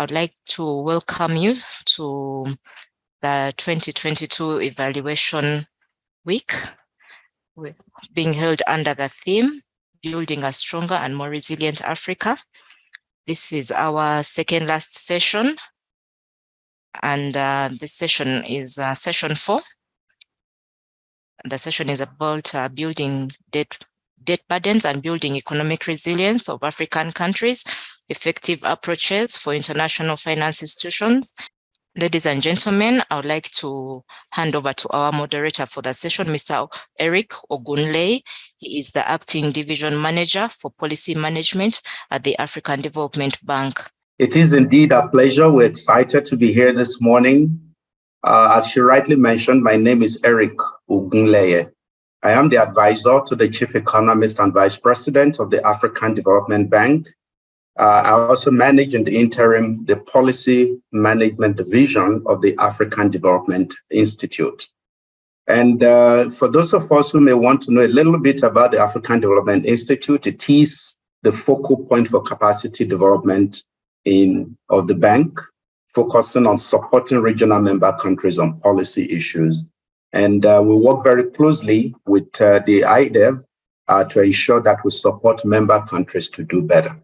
I would like to welcome you to the 2022 Evaluation Week, being held under the theme, Building a Stronger and More Resilient Africa. This is our second last session, and this session is session 4. The session is about building debt burdens and building economic resilience of African countries, effective approaches for international finance institutions. Ladies and gentlemen, I would like to hand over to our moderator for the session, Mr. Eric Ogunleye. He is the Acting Division Manager for Policy Management at the African Development Bank. It is indeed a pleasure. We're excited to be here this morning. As she rightly mentioned, my name is Eric Ogunleye. I am the advisor to the Chief Economist and Vice President of the African Development Bank. I also manage in the interim the Policy Management Division of the African Development Institute. And for those of us who may want to know a little bit about the African Development Institute, it is the focal point for capacity development of the bank, focusing on supporting regional member countries on policy issues. And we work very closely with the IDEV to ensure that we support member countries to do better.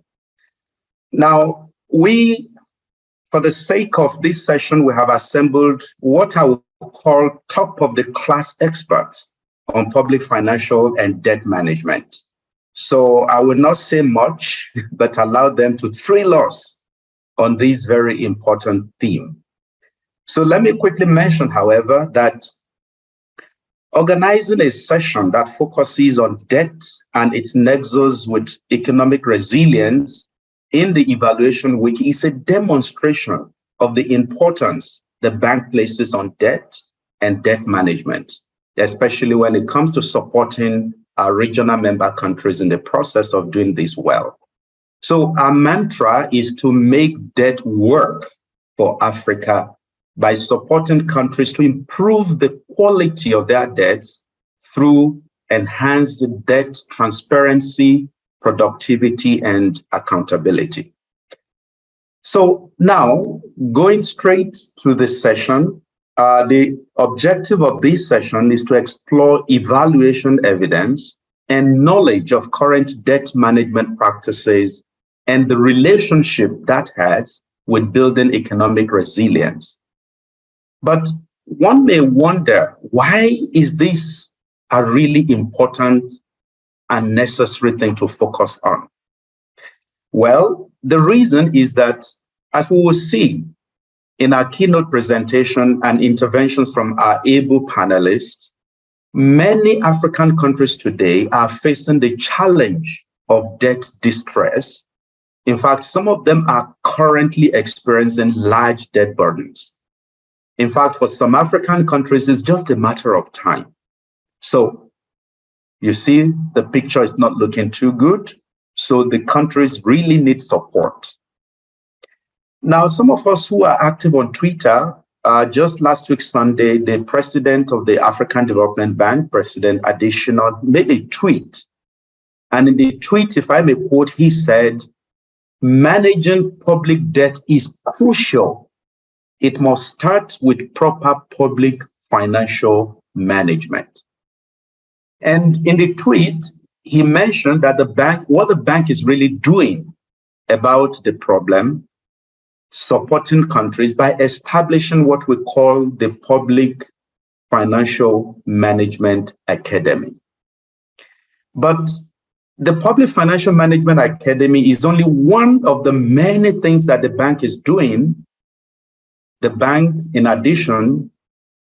Now, for the sake of this session, we have assembled what I would call top of the class experts on public financial and debt management. So I will not say much, but allow them to thrill us on this very important theme. So let me quickly mention, however, that organizing a session that focuses on debt and its nexus with economic resilience in the evaluation week is a demonstration of the importance the bank places on debt and debt management, especially when it comes to supporting our regional member countries in the process of doing this well. So our mantra is to make debt work for Africa by supporting countries to improve the quality of their debts through enhanced debt transparency, productivity, and accountability. So now, going straight to the session, the objective of this session is to explore evaluation evidence and knowledge of current debt management practices and the relationship that has with building economic resilience. But one may wonder, why is this a really important and necessary thing to focus on? Well, the reason is that, as we will see in our keynote presentation and interventions from our able panelists, many African countries today are facing the challenge of debt distress. In fact, some of them are currently experiencing large debt burdens. In fact, for some African countries, it's just a matter of time. So you see, the picture is not looking too good. So the countries really need support. Now, some of us who are active on Twitter, just last week, Sunday, the president of the African Development Bank, President Adesina, made a tweet. And in the tweet, if I may quote, he said, "Managing public debt is crucial. It must start with proper public financial management." And in the tweet, he mentioned that what the bank is really doing about the problem, supporting countries by establishing what we call the Public Financial Management Academy. But the Public Financial Management Academy is only one of the many things that the bank is doing. The bank, in addition,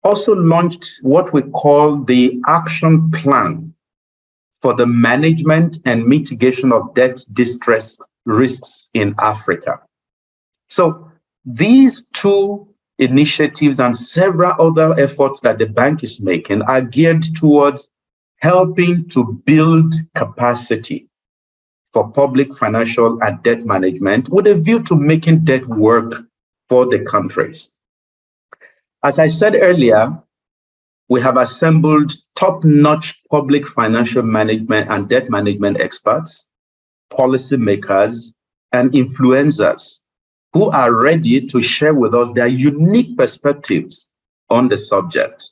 also launched what we call the Action Plan for the Management and Mitigation of Debt Distress Risks in Africa. So these two initiatives and several other efforts that the bank is making are geared towards helping to build capacity for public financial and debt management with a view to making debt work for the countries. As I said earlier, we have assembled top-notch public financial management and debt management experts, policymakers, and influencers who are ready to share with us their unique perspectives on the subject.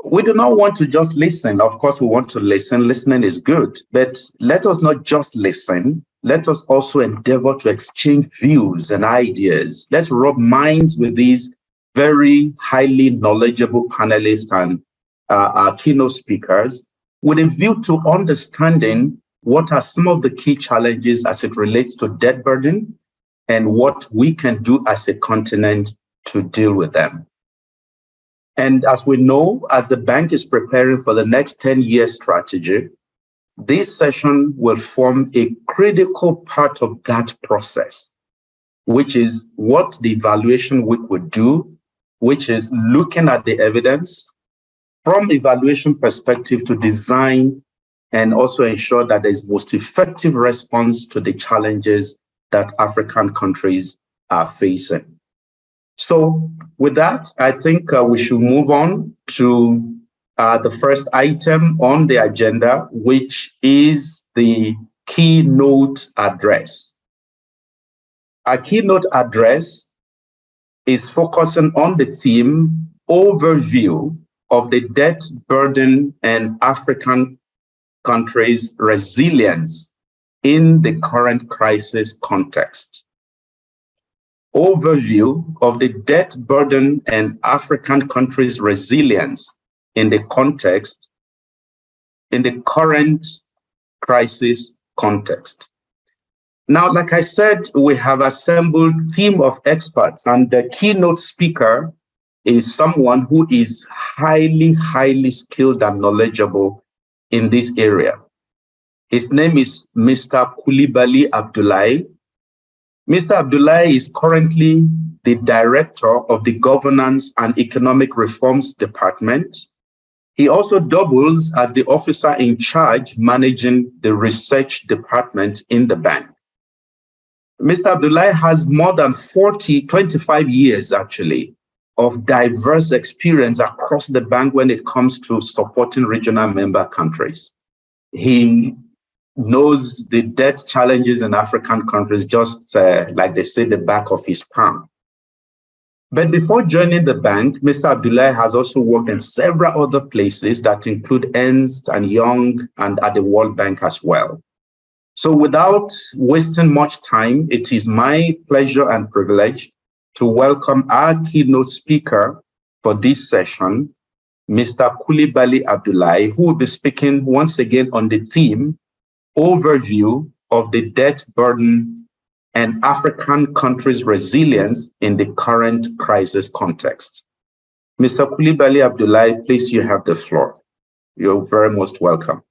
We do not want to just listen. Of course, we want to listen. Listening is good, but let us not just listen. Let us also endeavor to exchange views and ideas. Let's rub minds with these very highly knowledgeable panelists and our keynote speakers with a view to understanding what are some of the key challenges as it relates to debt burden and what we can do as a continent to deal with them. And as we know, as the bank is preparing for the next 10-year strategy, this session will form a critical part of that process, which is what the evaluation week would do, which is looking at the evidence from evaluation perspective to design and also ensure that there's most effective response to the challenges that African countries are facing. So with that, I think we should move on to the first item on the agenda, which is the keynote address. Our keynote address is focusing on the theme overview of the debt burden and African countries' resilience in the current crisis context. Overview of the debt burden and African countries' resilience in the context, in the current crisis context. Now, like I said, we have assembled a team of experts, and the keynote speaker is someone who is highly skilled and knowledgeable in this area. His name is Mr. Coulibaly Abdoulaye. Mr. Abdoulaye is currently the Director of the Governance and Economic Reforms Department. He also doubles as the officer in charge managing the research department in the bank. Mr. Abdoulaye has more than 25 years actually, of diverse experience across the bank when it comes to supporting regional member countries. He knows the debt challenges in African countries just like they say, the back of his palm. But before joining the bank, Mr. Abdoulaye has also worked in several other places that include Ernst & Young and at the World Bank as well. So without wasting much time, it is my pleasure and privilege to welcome our keynote speaker for this session, Mr. Coulibaly Abdoulaye, who will be speaking once again on the theme, overview of the debt burden and African countries' resilience in the current crisis context. Mr. Coulibaly Abdoulaye, please, you have the floor. You're very most welcome.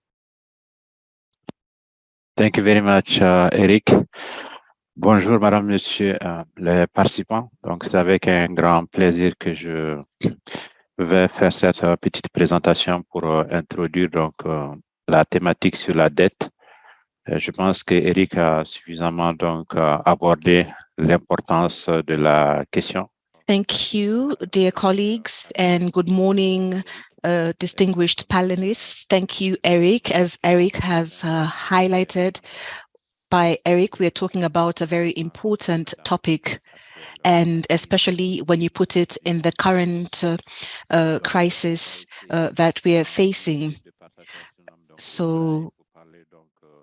Thank you very much, Eric. Bonjour, Madame, Monsieur, les participants. Donc, c'est avec un grand plaisir que je vais faire cette petite présentation pour introduire donc la thématique sur la dette. Je pense que Eric a suffisamment donc abordé l'importance de la question. Thank you, dear colleagues, and good morning, distinguished panelists. Thank you, Eric. As Eric has highlighted, by Eric, we are talking about a very important topic, and especially when you put it in the current crisis that we are facing. So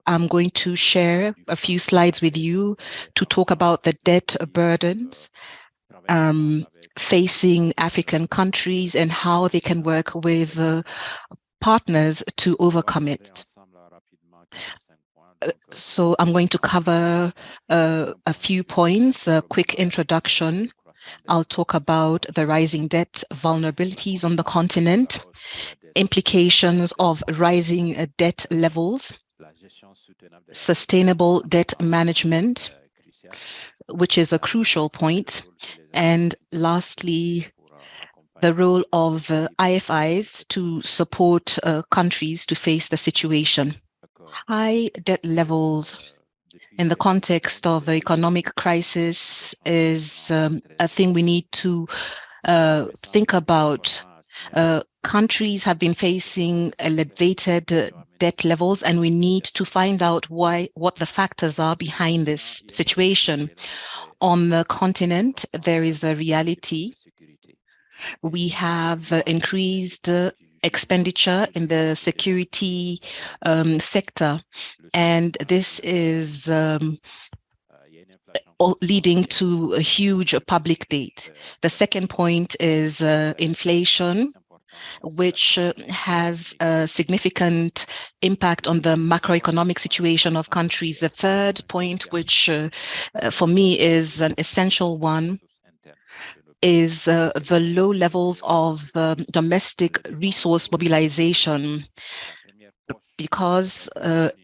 I'm going to share a few slides with you to talk about the debt burdens facing African countries and how they can work with partners to overcome it. So I'm going to cover a few points, a quick introduction. I'll talk about the rising debt vulnerabilities on the continent, implications of rising debt levels, sustainable debt management, which is a crucial point, and lastly, the role of IFIs to support countries to face the situation. High debt levels in the context of the economic crisis is a thing we need to think about. Countries have been facing elevated debt levels, and we need to find out what the factors are behind this situation. On the continent, there is a reality. We have increased expenditure in the security sector, and this is leading to a huge public debt. The second point is inflation, which has a significant impact on the macroeconomic situation of countries. The third point, which for me is an essential one, is the low levels of domestic resource mobilization, because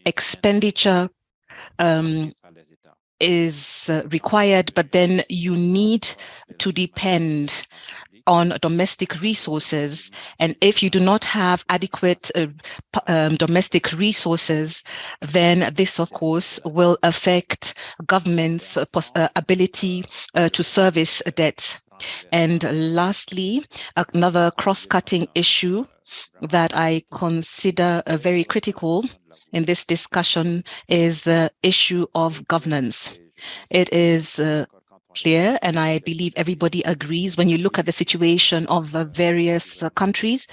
expenditure is required, but then you need to depend on domestic resources. And if you do not have adequate domestic resources, then this, of course, will affect government's ability to service debt. And lastly, another cross-cutting issue that I consider very critical in this discussion is the issue of governance. It is clear, and I believe everybody agrees, when you look at the situation of various countries,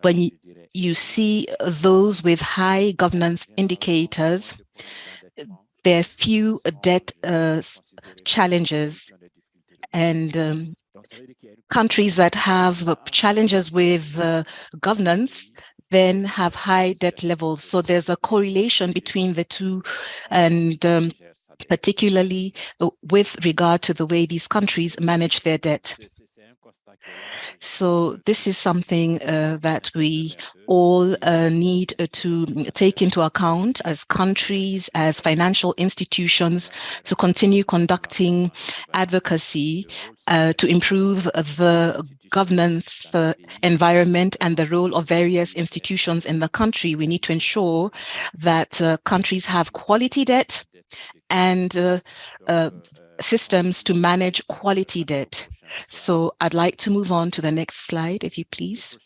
when you see those with high governance indicators, there are few debt challenges, and countries that have challenges with governance then have high debt levels. So there's a correlation between the two, and particularly with regard to the way these countries manage their debt. So this is something that we all need to take into account as countries, as financial institutions, to continue conducting advocacy to improve the governance environment and the role of various institutions in the country. We need to ensure that countries have quality debt and systems to manage quality debt. So I'd like to move on to the next slide, if you please.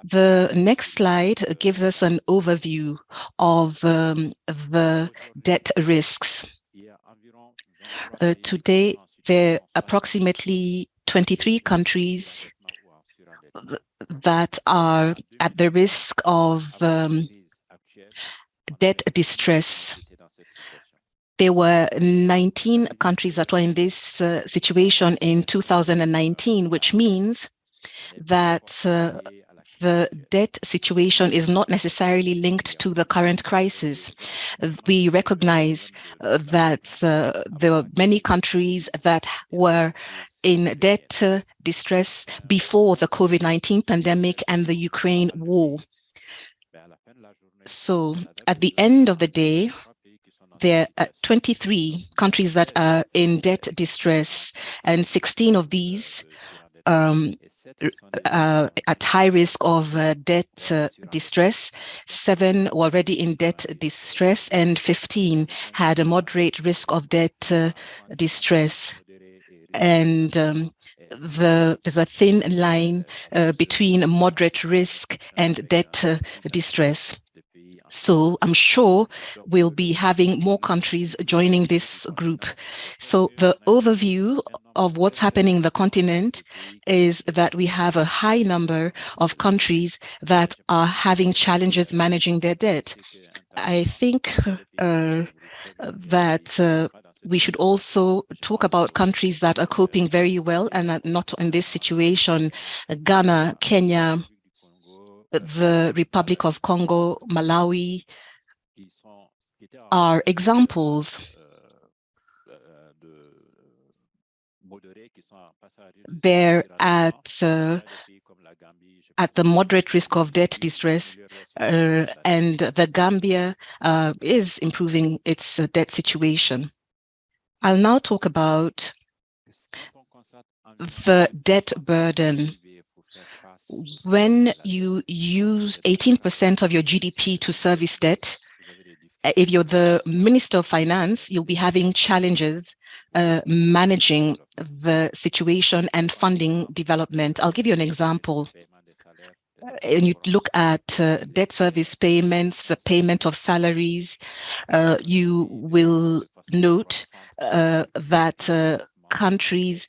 The next slide gives us an overview of the debt risks. Today, there are approximately 23 countries that are at the risk of debt distress. There were 19 countries that were in this situation in 2019, which means that the debt situation is not necessarily linked to the current crisis. We recognize that there were many countries that were in debt distress before the COVID-19 pandemic and the Ukraine war. So at the end of the day, there are 23 countries that are in debt distress, and 16 of these at high risk of debt distress. 7 were already in debt distress, and 15 had a moderate risk of debt distress. And there's a thin line between moderate risk and debt distress. So I'm sure we'll be having more countries joining this group. So the overview of what's happening in the continent is that we have a high number of countries that are having challenges managing their debt. I think that we should also talk about countries that are coping very well and are not in this situation. Ghana, Kenya, the Republic of Congo, Malawi are examples. They're at the moderate risk of debt distress, and the Gambia is improving its debt situation. I'll now talk about the debt burden. When you use 18% of your GDP to service debt, if you're the Minister of Finance, you'll be having challenges managing the situation and funding development. I'll give you an example. and you look at debt service payments, the payment of salaries, you will note that countries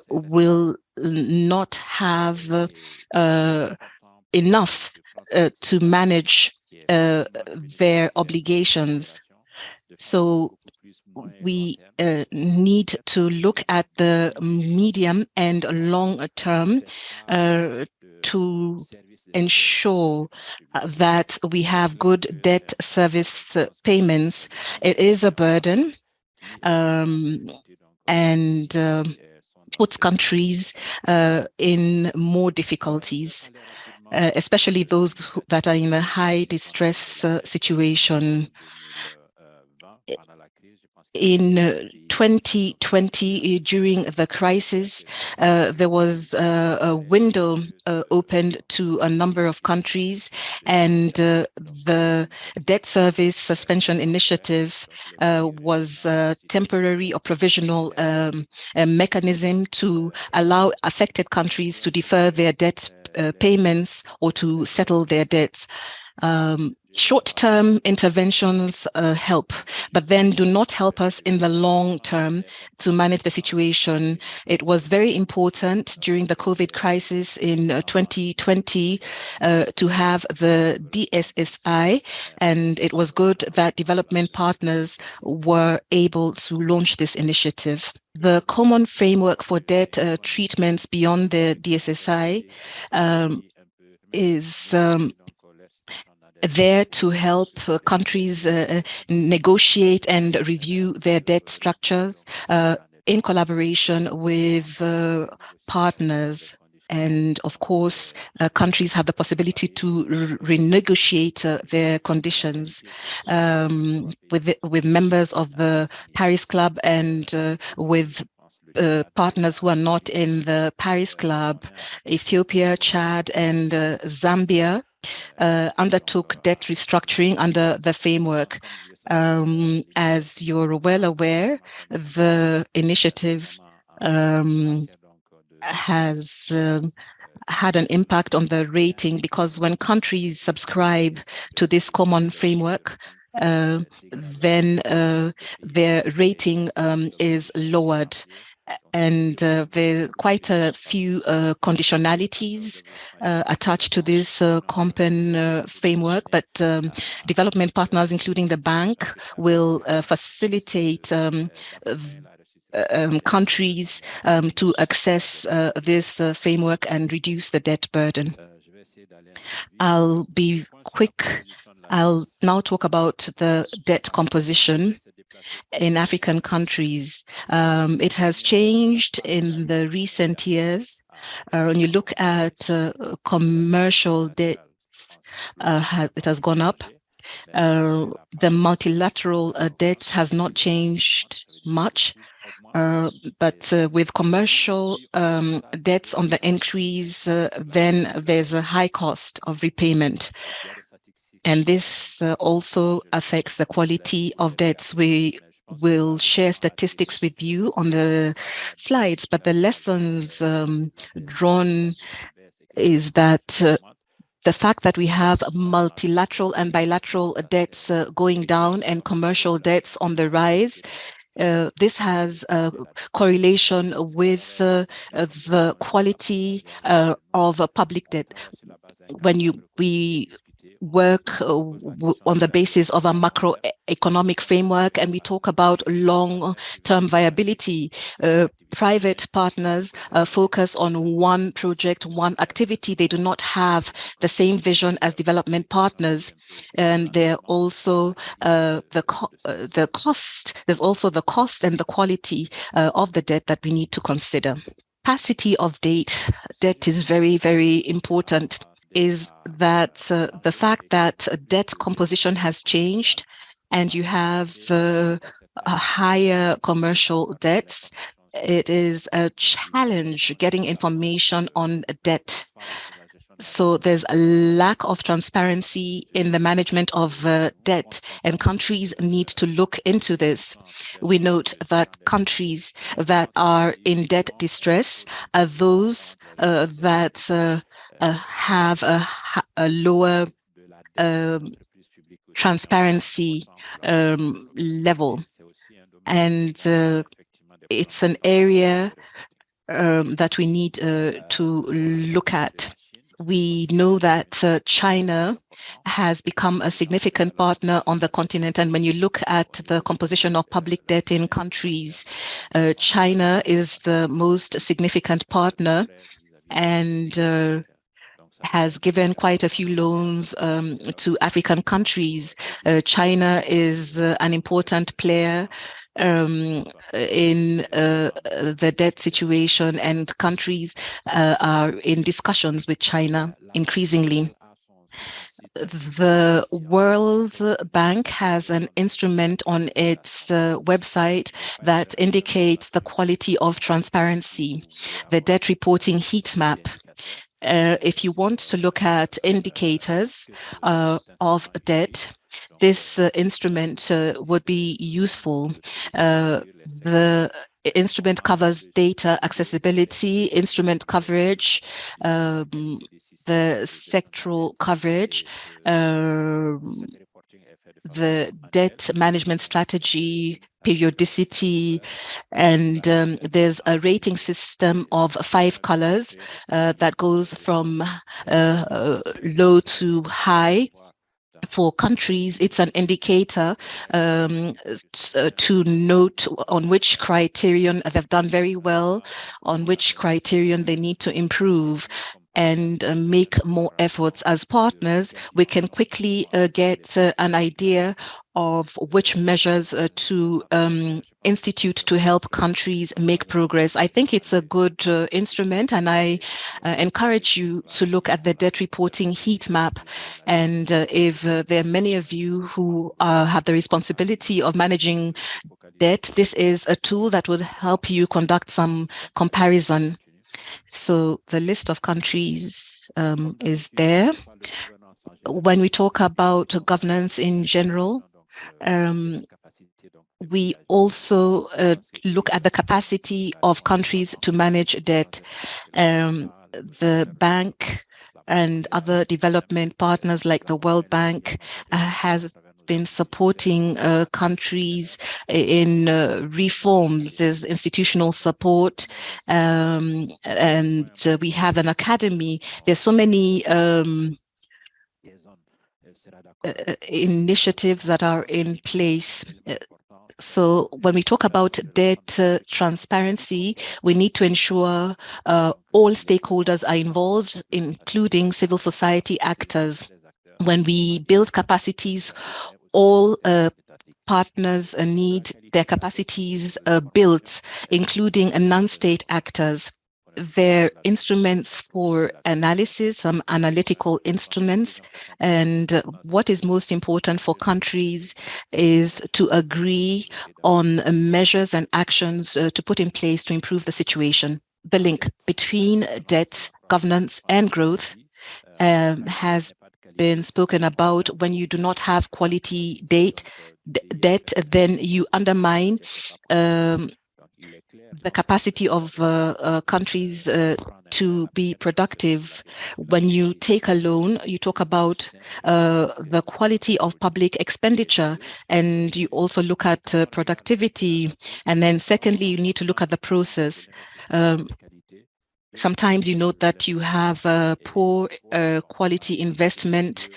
will not have enough to manage their obligations. So we need to look at the medium and long term to ensure that we have good debt service payments. It is a burden and puts countries in more difficulties, especially those that are in a high distress situation. In 2020, during the crisis, there was a window opened to a number of countries, and the debt service suspension initiative was a temporary or provisional mechanism to allow affected countries to defer their debt payments or to settle their debts. Short-term interventions help, but then do not help us in the long term to manage the situation. It was very important during the COVID crisis in 2020 to have the DSSI, and it was good that development partners were able to launch this initiative. The common framework for debt treatments beyond the DSSI is there to help countries negotiate and review their debt structures in collaboration with partners. And of course, countries have the possibility to renegotiate their conditions with members of the Paris Club and with partners who are not in the Paris Club. Ethiopia, Chad, and Zambia undertook debt restructuring under the framework. As you're well aware, the initiative has had an impact on the rating, because when countries subscribe to this common framework, then their rating is lowered. And there are quite a few conditionalities attached to this common framework, but development partners, including the bank, will facilitate countries to access this framework and reduce the debt burden. I'll be quick. I'll now talk about the debt composition in African countries. It has changed in the recent years. When you look at commercial debts, it has gone up. The multilateral debt has not changed much. But with commercial debts on the increase, then there's a high cost of repayment. And this also affects the quality of debts. We will share statistics with you on the slides, but the lessons drawn is that the fact that we have multilateral and bilateral debts going down and commercial debts on the rise, this has a correlation with the quality of public debt. When we work on the basis of a macroeconomic framework, and we talk about long-term viability, private partners focus on one project, one activity. They do not have the same vision as development partners. And they're also the cost. There's also the cost and the quality of the debt that we need to consider. Capacity of debt is very, very important. Is that the fact that debt composition has changed and you have higher commercial debts, it is a challenge getting information on debt. So there's a lack of transparency in the management of debt, and countries need to look into this. We note that countries that are in debt distress are those that have a lower transparency level. And it's an area that we need to look at. We know that China has become a significant partner on the continent. And when you look at the composition of public debt in countries, China is the most significant partner and has given quite a few loans to African countries. China is an important player in the debt situation, and countries are in discussions with China increasingly. The World Bank has an instrument on its website that indicates the quality of transparency, the debt reporting heat map. If you want to look at indicators of debt, this instrument would be useful. The instrument covers data accessibility, instrument coverage, the sectoral coverage, the debt management strategy, periodicity, and there's a rating system of 5 colors that goes from low to high. For countries, it's an indicator to note on which criterion they've done very well, on which criterion they need to improve, and make more efforts. As partners, we can quickly get an idea of which measures to institute to help countries make progress. I think it's a good instrument, and I encourage you to look at the debt reporting heat map. And if there are many of you who have the responsibility of managing debt, this is a tool that will help you conduct some comparison. So the list of countries is there. When we talk about governance in general, we also look at the capacity of countries to manage debt. The bank and other development partners like the World Bank has been supporting countries in reforms. There's institutional support, and we have an academy. There's so many initiatives that are in place. So when we talk about debt transparency, we need to ensure all stakeholders are involved, including civil society actors. When we build capacities, all partners need their capacities built, including non-state actors. Their instruments for analysis, some analytical instruments, and what is most important for countries is to agree on measures and actions to put in place to improve the situation. The link between debt, governance, and growth has been spoken about. When you do not have quality debt, then you undermine the capacity of countries to be productive. When you take a loan, you talk about the quality of public expenditure, and you also look at productivity. And then secondly, you need to look at the process. Sometimes you note that you have poor quality investment,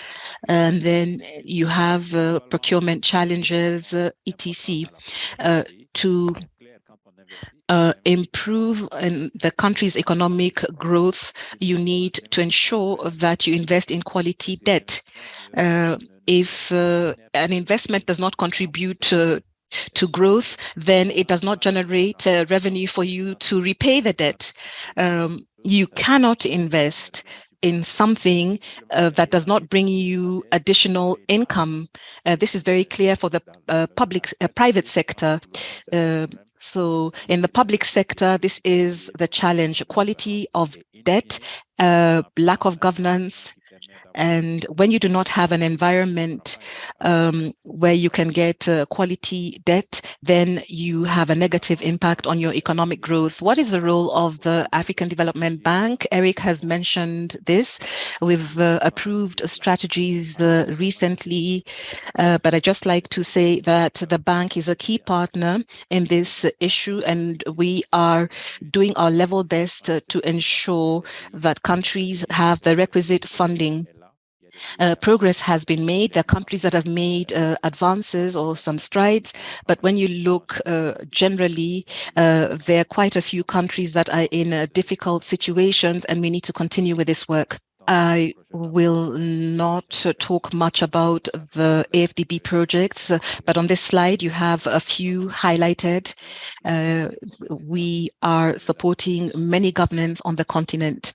and then you have procurement challenges, etc. To improve in the country's economic growth, you need to ensure that you invest in quality debt. If an investment does not contribute to growth, then it does not generate revenue for you to repay the debt. You cannot invest in something that does not bring you additional income. This is very clear for the private sector. So in the public sector, this is the challenge. Quality of debt, lack of governance. And when you do not have an environment where you can get quality debt, then you have a negative impact on your economic growth. What is the role of the African Development Bank? Eric has mentioned this. We've approved strategies recently, but I just like to say that the bank is a key partner in this issue, and we are doing our level best to ensure that countries have the requisite funding. Progress has been made. There are countries that have made advances or some strides, but when you look generally, there are quite a few countries that are in difficult situations, and we need to continue with this work. I will not talk much about the AFDB projects, but on this slide, you have a few highlighted. We are supporting many governments on the continent.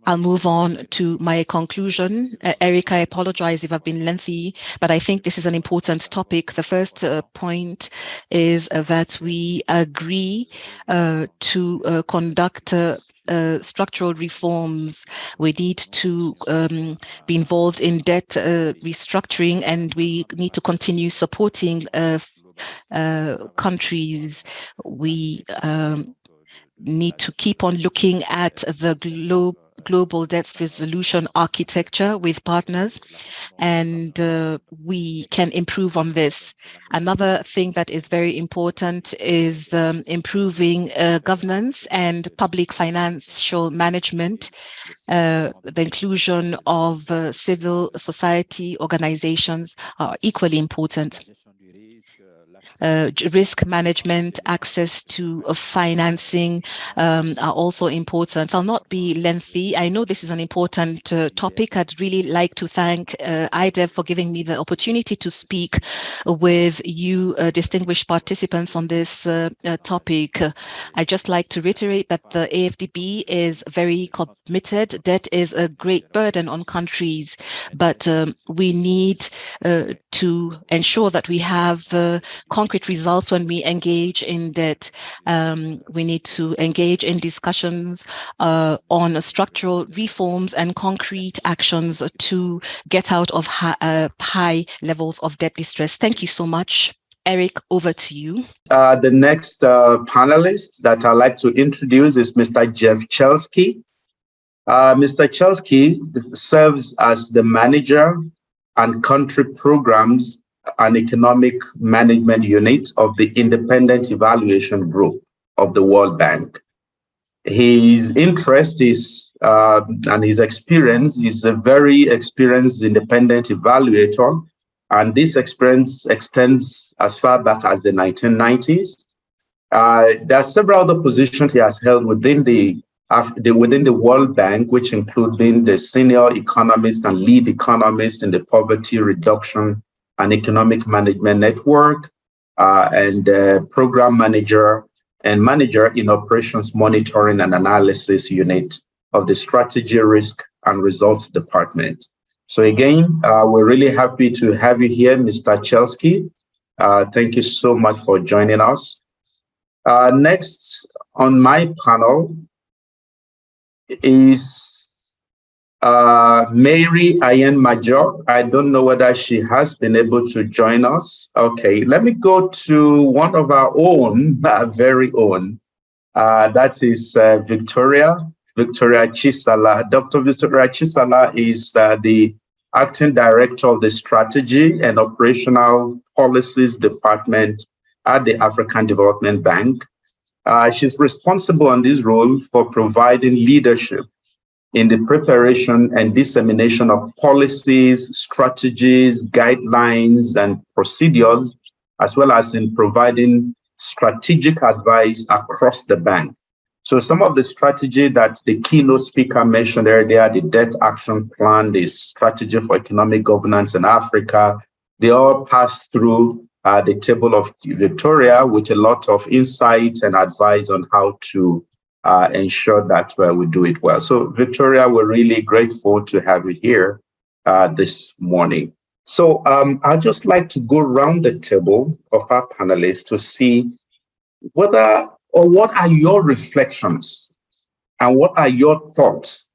I'll move on to my conclusion. Eric, I apologize if I've been lengthy, but I think this is an important topic. The first point is that we agree to conduct structural reforms. We need to be involved in debt restructuring, and we need to continue supporting countries. We need to keep on looking at the global debt resolution architecture with partners, and we can improve on this. Another thing that is very important is improving governance and public financial management. The inclusion of civil society organizations are equally important. Risk management, access to financing are also important. I'll not be lengthy. I know this is an important topic. I'd really like to thank IDEV for giving me the opportunity to speak with you distinguished participants on this topic. I'd just like to reiterate that the AFDB is very committed. Debt is a great burden on countries, but we need to ensure that we have concrete results when we engage in debt. We need to engage in discussions on structural reforms and concrete actions to get out of high levels of debt distress. Thank you so much. Eric, over to you. The next panelist that I'd like to introduce is Mr. Jeff Chelsky. Mr. Chelsky serves as the manager and country programs and economic management unit of the Independent Evaluation Group of the World Bank. His interest is and his experience is a very experienced independent evaluator, and this experience extends as far back as the 1990s. There are several other positions he has held within the World Bank, which include being the senior economist and lead economist in the Poverty Reduction and Economic Management Network, and program manager and manager in Operations Monitoring and Analysis Unit of the Strategy, Risk and Results Department. So again, we're really happy to have you here, Mr. Chelsky. Thank you so much for joining us. Next on my panel is Mary Ayen Major. I don't know whether she has been able to join us. Okay, let me go to one of our own, very own. That is Victoria Chisala. Dr. Victoria Chisala is the Acting Director of the Strategy and Operational Policies Department at the African Development Bank. She's responsible in this role for providing leadership in the preparation and dissemination of policies, strategies, guidelines, and procedures, as well as in providing strategic advice across the bank. So some of the strategy that the keynote speaker mentioned earlier, the Debt Action Plan, the Strategy for Economic Governance in Africa, they all pass through the table of Victoria with a lot of insight and advice on how to ensure that we do it well. So Victoria, we're really grateful to have you here this morning. So I'd just like to go around the table of our panelists to see whether or what are your reflections And what are your thoughts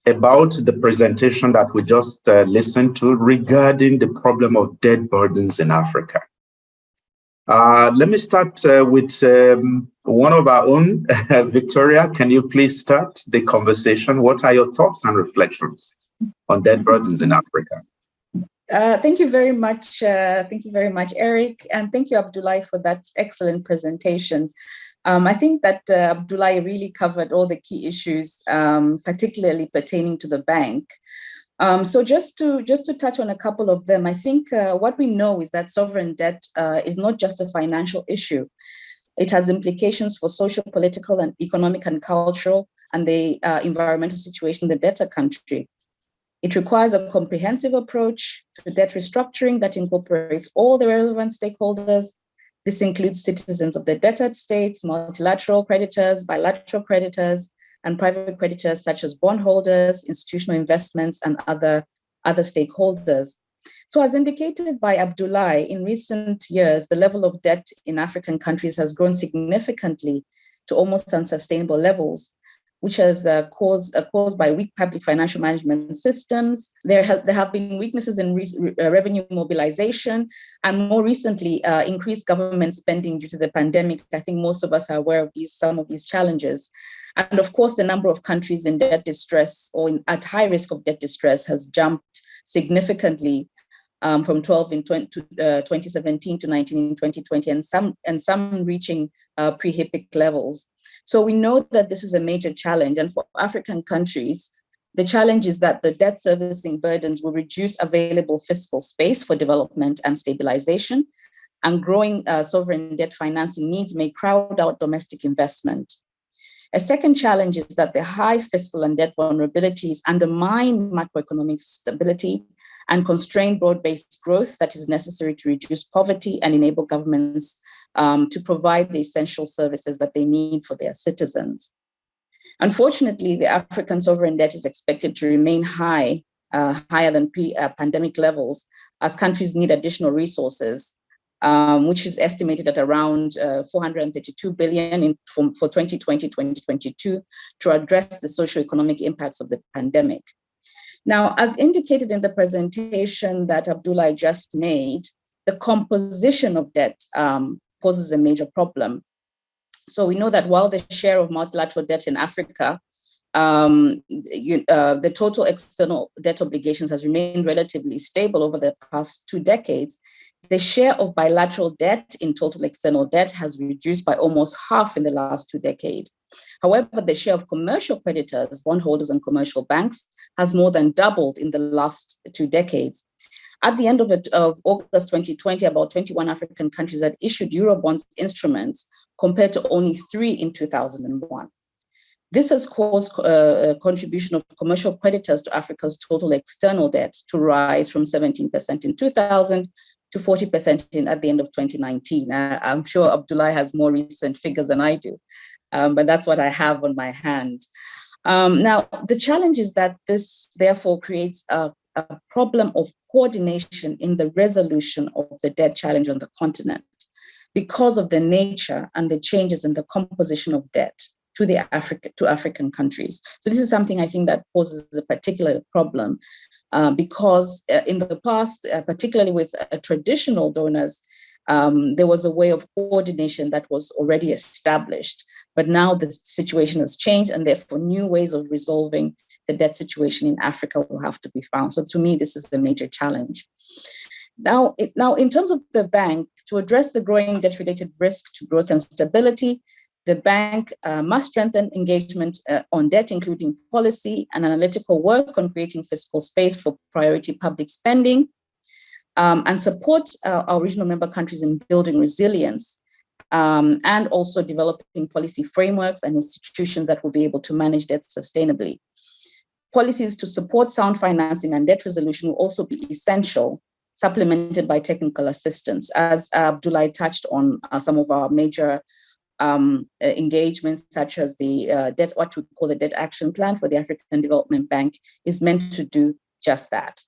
about the presentation that we just listened to regarding the problem of debt burdens in Africa? Let me start with one of our own. Victoria, can you please start the conversation? What are your thoughts and reflections on debt burdens in Africa? Thank you very much. Thank you very much, Eric. And thank you, Abdoulaye, for that excellent presentation. I think that Abdoulaye really covered all the key issues, particularly pertaining to the bank. So just to touch on a couple of them, I think what we know is that sovereign debt is not just a financial issue. It has implications for social, political, and economic and cultural and the environmental situation in the debtor country. It requires a comprehensive approach to debt restructuring that incorporates all the relevant stakeholders. This includes citizens of the debtor states, multilateral creditors, bilateral creditors, and private creditors such as bondholders, institutional investments, and other stakeholders. So as indicated by Abdoulaye, in recent years, the level of debt in African countries has grown significantly to almost unsustainable levels, which has caused by weak public financial management systems. There have been weaknesses in revenue mobilization, and more recently, increased government spending due to the pandemic. I think most of us are aware of some of these challenges. And of course, the number of countries in debt distress or at high risk of debt distress has jumped significantly from 12 in 2017 to 19 in 2020, and some reaching pre-HIPC levels. So we know that this is a major challenge. And for African countries, the challenge is that the debt servicing burdens will reduce available fiscal space for development and stabilization, and growing sovereign debt financing needs may crowd out domestic investment. A second challenge is that the high fiscal and debt vulnerabilities undermine macroeconomic stability and constrain broad-based growth that is necessary to reduce poverty and enable governments to provide the essential services that they need for their citizens. Unfortunately, the African sovereign debt is expected to remain higher than pre-pandemic levels as countries need additional resources, which is estimated at around 432 billion for 2020-2022 to address the socio-economic impacts of the pandemic. Now, as indicated in the presentation that Abdoulaye just made, the composition of debt poses a major problem. So we know that while the share of multilateral debt in Africa, the total external debt obligations has remained relatively stable over the past 2 decades, the share of bilateral debt in total external debt has reduced by almost half in the last 2 decades. However, the share of commercial creditors, bondholders, and commercial banks has more than doubled in the last 2 decades. At the end of August 2020, about 21 African countries had issued Eurobonds instruments compared to only 3 in 2001. This has caused a contribution of commercial creditors to Africa's total external debt to rise from 17% in 2000 to 40% at the end of 2019. I'm sure Abdoulaye has more recent figures than I do, but that's what I have on my hand. Now, the challenge is that this therefore creates a problem of coordination in the resolution of the debt challenge on the continent because of the nature and the changes in the composition of debt to African countries. So this is something I think that poses a particular problem because in the past, particularly with traditional donors, there was a way of coordination that was already established. But now the situation has changed, and therefore new ways of resolving the debt situation in Africa will have to be found. So to me, this is a major challenge. Now, in terms of the bank, to address the growing debt-related risk to growth and stability, the bank must strengthen engagement on debt, including policy and analytical work on creating fiscal space for priority public spending, and support our regional member countries in building resilience, and also developing policy frameworks and institutions that will be able to manage debt sustainably. Policies to support sound financing and debt resolution will also be essential, supplemented by technical assistance. As Abdoulaye touched on some of our major engagements, such as the what we call the Debt Action Plan for the African Development Bank, is meant to do just that.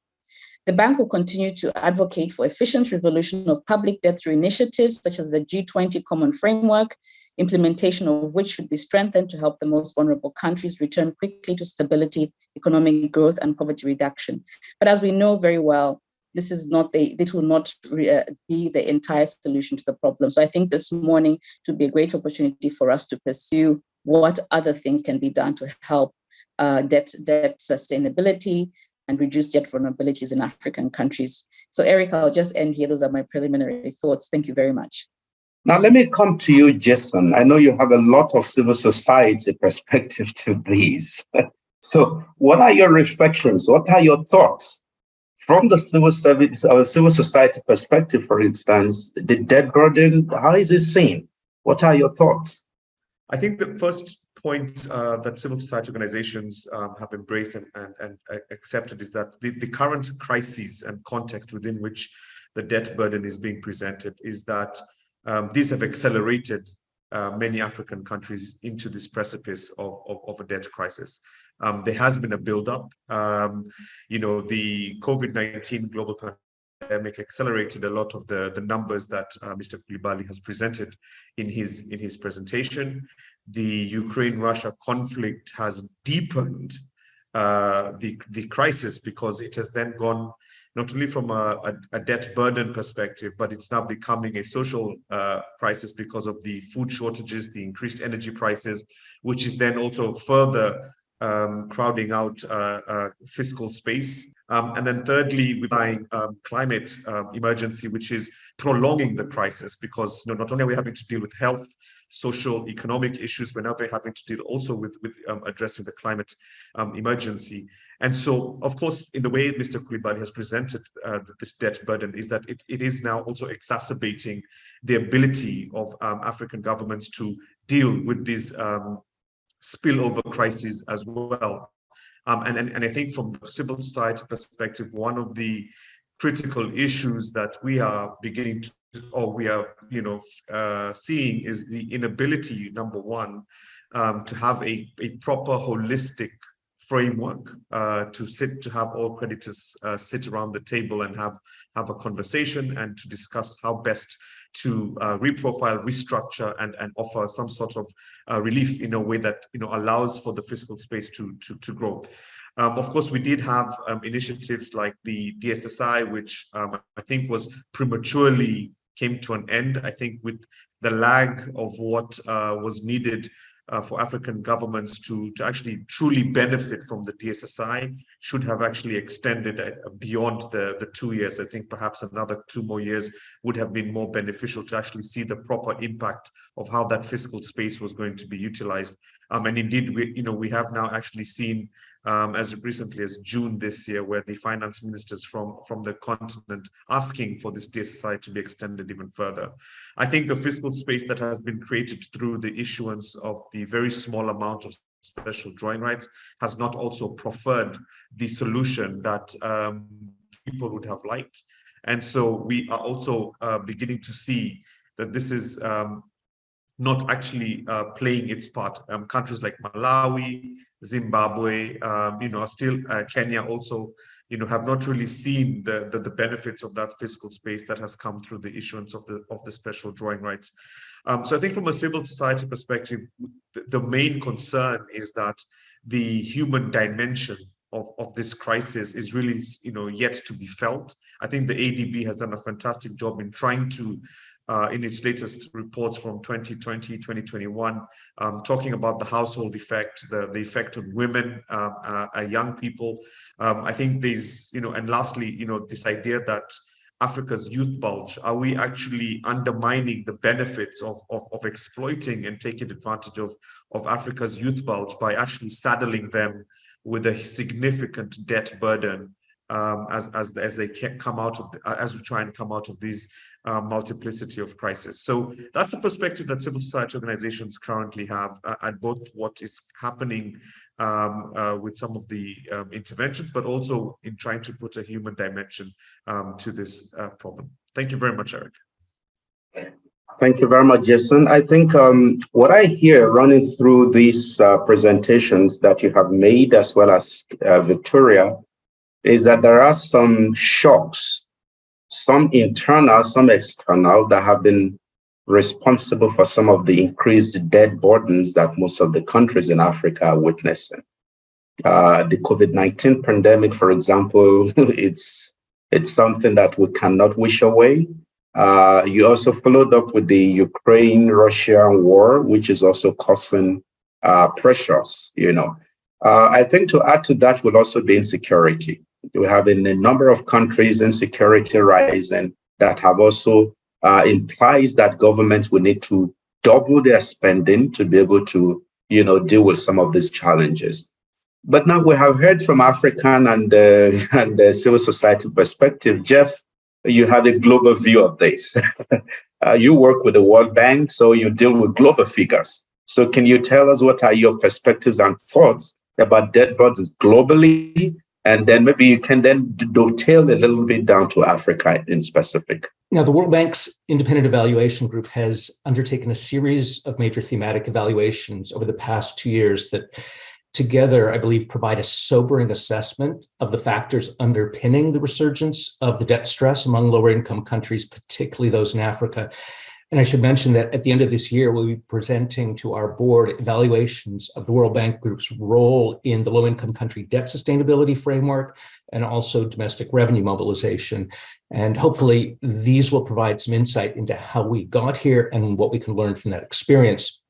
The bank will continue to advocate for efficient resolution of public debt through initiatives such as the G20 Common Framework, implementation of which should be strengthened to help the most vulnerable countries return quickly to stability, economic growth, and poverty reduction. But as we know very well, this will not be the entire solution to the problem. So I think this morning would be a great opportunity for us to pursue what other things can be done to help debt sustainability and reduce debt vulnerabilities in African countries. So Eric, I'll just end here. Those are my preliminary thoughts. Thank you very much. Now, let me come to you, Jason. I know you have a lot of civil society perspective to these. So what are your reflections? What are your thoughts? From the civil society perspective, for instance, the debt burden, how is it seen? What are your thoughts? I think the first point that civil society organizations have embraced and accepted is that the current crises and context within which the debt burden is being presented is that these have accelerated many African countries into this precipice of a debt crisis. There has been a buildup. The COVID-19 global pandemic accelerated a lot of the numbers that Mr. Coulibaly has presented in his presentation. The Ukraine-Russia conflict has deepened the crisis because it has then gone not only from a debt burden perspective, but it's now becoming a social crisis because of the food shortages, the increased energy prices, which is then also further crowding out fiscal space. And then thirdly, we're buying climate emergency, which is prolonging the crisis because not only are we having to deal with health, social, economic issues, we're now having to deal also with addressing the climate emergency. And so, of course, in the way Mr. Coulibaly has presented this debt burden is that it is now also exacerbating the ability of African governments to deal with these spillover crises as well. And I think from the civil society perspective, one of the critical issues that we are beginning to, or we are, seeing is the inability, number one, to have a proper holistic framework to have all creditors sit around the table and have a conversation and to discuss how best to reprofile, restructure, and offer some sort of relief in a way that allows for the fiscal space to grow. Of course, we did have initiatives like the DSSI, which I think was prematurely came to an end. I think with the lag of what was needed for African governments to actually truly benefit from the DSSI should have actually extended beyond the 2 years. I think perhaps another 2 more years would have been more beneficial to actually see the proper impact of how that fiscal space was going to be utilized. And indeed, we have now actually seen as recently as June this year, where the finance ministers from the continent asking for this DSSI to be extended even further. I think the fiscal space that has been created through the issuance of the very small amount of special drawing rights has not also proffered the solution that people would have liked. And so we are also beginning to see that this is not actually playing its part. Countries like Malawi, Zimbabwe, are still, Kenya also, have not really seen the benefits of that fiscal space that has come through the issuance of the special drawing rights. So I think from a civil society perspective, the main concern is that the human dimension of this crisis is really, yet to be felt. I think the ADB has done a fantastic job in trying to in its latest reports from 2020, 2021, talking about the household effect, the effect on women, young people. I think there's, and lastly, this idea that Africa's youth bulge, are we actually undermining the benefits of exploiting and taking advantage of Africa's youth bulge by actually saddling them with a significant debt burden as they come out of as we try and come out of these multiplicity of crises. So that's a perspective that civil society organizations currently have at both what is happening with some of the interventions, but also in trying to put a human dimension to this problem. Thank you very much, Eric. Thank you very much, Jason. I think what I hear running through these presentations that you have made, as well as Victoria, is that there are some shocks, some internal, some external, that have been responsible for some of the increased debt burdens that most of the countries in Africa are witnessing. The COVID-19 pandemic, for example, it's something that we cannot wish away. You also followed up with the Ukraine-Russia war, which is also causing pressures, I think to add to that will also be insecurity. We have in a number of countries insecurity rising that have also implies that governments will need to double their spending to be able to, deal with some of these challenges. But now we have heard from African and the civil society perspective. Jeff, you have a global view of this. You work with the World Bank, so you deal with global figures. So can you tell us what are your perspectives and thoughts about debt burdens globally? And then maybe you can then dovetail a little bit down to Africa in specific. Now, the World Bank's Independent Evaluation Group has undertaken a series of major thematic evaluations over the past 2 years that together, I believe, provide a sobering assessment of the factors underpinning the resurgence of the debt stress among lower income countries, particularly those in Africa. And I should mention that at the end of this year, we'll be presenting to our board evaluations of the World Bank Group's role in the low-income country debt sustainability framework and also domestic revenue mobilization. And hopefully these will provide some insight into how we got here and what we can learn from that experience.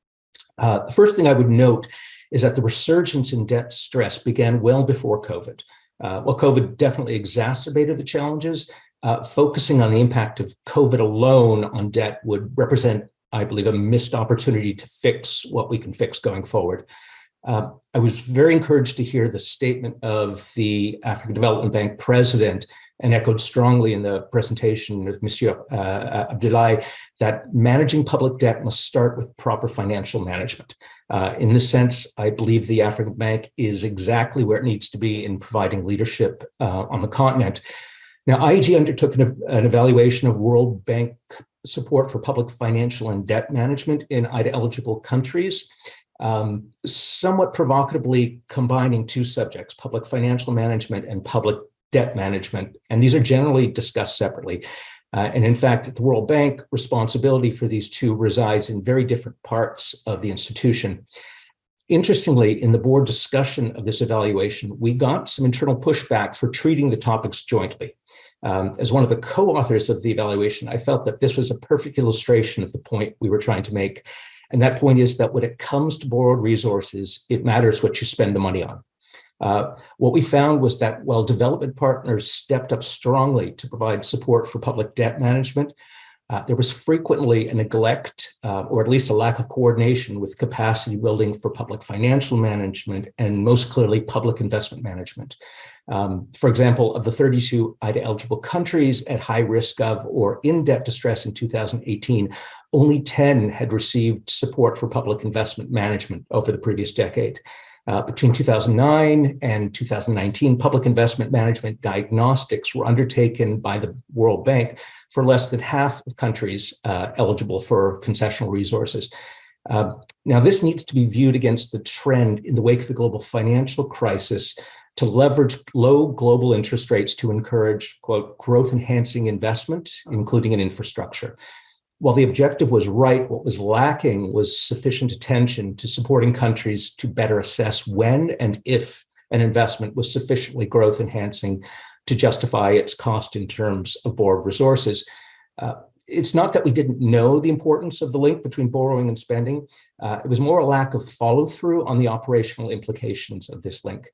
The first thing I would note is that the resurgence in debt stress began well before COVID. While COVID definitely exacerbated the challenges, focusing on the impact of COVID alone on debt would represent, I believe, a missed opportunity to fix what we can fix going forward. I was very encouraged to hear the statement of the African Development Bank president and echoed strongly in the presentation of Monsieur Abdoulaye that managing public debt must start with proper financial management. In this sense, I believe the African Bank is exactly where it needs to be in providing leadership on the continent. Now, IEG undertook an evaluation of World Bank support for public financial and debt management in IDA-eligible countries, somewhat provocatively combining two subjects, public financial management and public debt management. And these are generally discussed separately. And in fact, at the World Bank, responsibility for these two resides in very different parts of the institution. Interestingly, in the board discussion of this evaluation, we got some internal pushback for treating the topics jointly. As one of the co-authors of the evaluation, I felt that this was a perfect illustration of the point we were trying to make. And that point is that when it comes to borrowed resources, it matters what you spend the money on. What we found was that while development partners stepped up strongly to provide support for public debt management, there was frequently a neglect or at least a lack of coordination with capacity building for public financial management and most clearly public investment management. For example, of the 32 IDA-eligible countries at high risk of or in debt distress in 2018, only 10 had received support for public investment management over the previous decade. Between 2009 and 2019, public investment management diagnostics were undertaken by the World Bank for less than half of countries eligible for concessional resources. Now, this needs to be viewed against the trend in the wake of the global financial crisis to leverage low global interest rates to encourage, quote, growth-enhancing investment, including in infrastructure. While the objective was right, what was lacking was sufficient attention to supporting countries to better assess when and if an investment was sufficiently growth-enhancing to justify its cost in terms of borrowed resources. It's not that we didn't know the importance of the link between borrowing and spending. It was more a lack of follow-through on the operational implications of this link.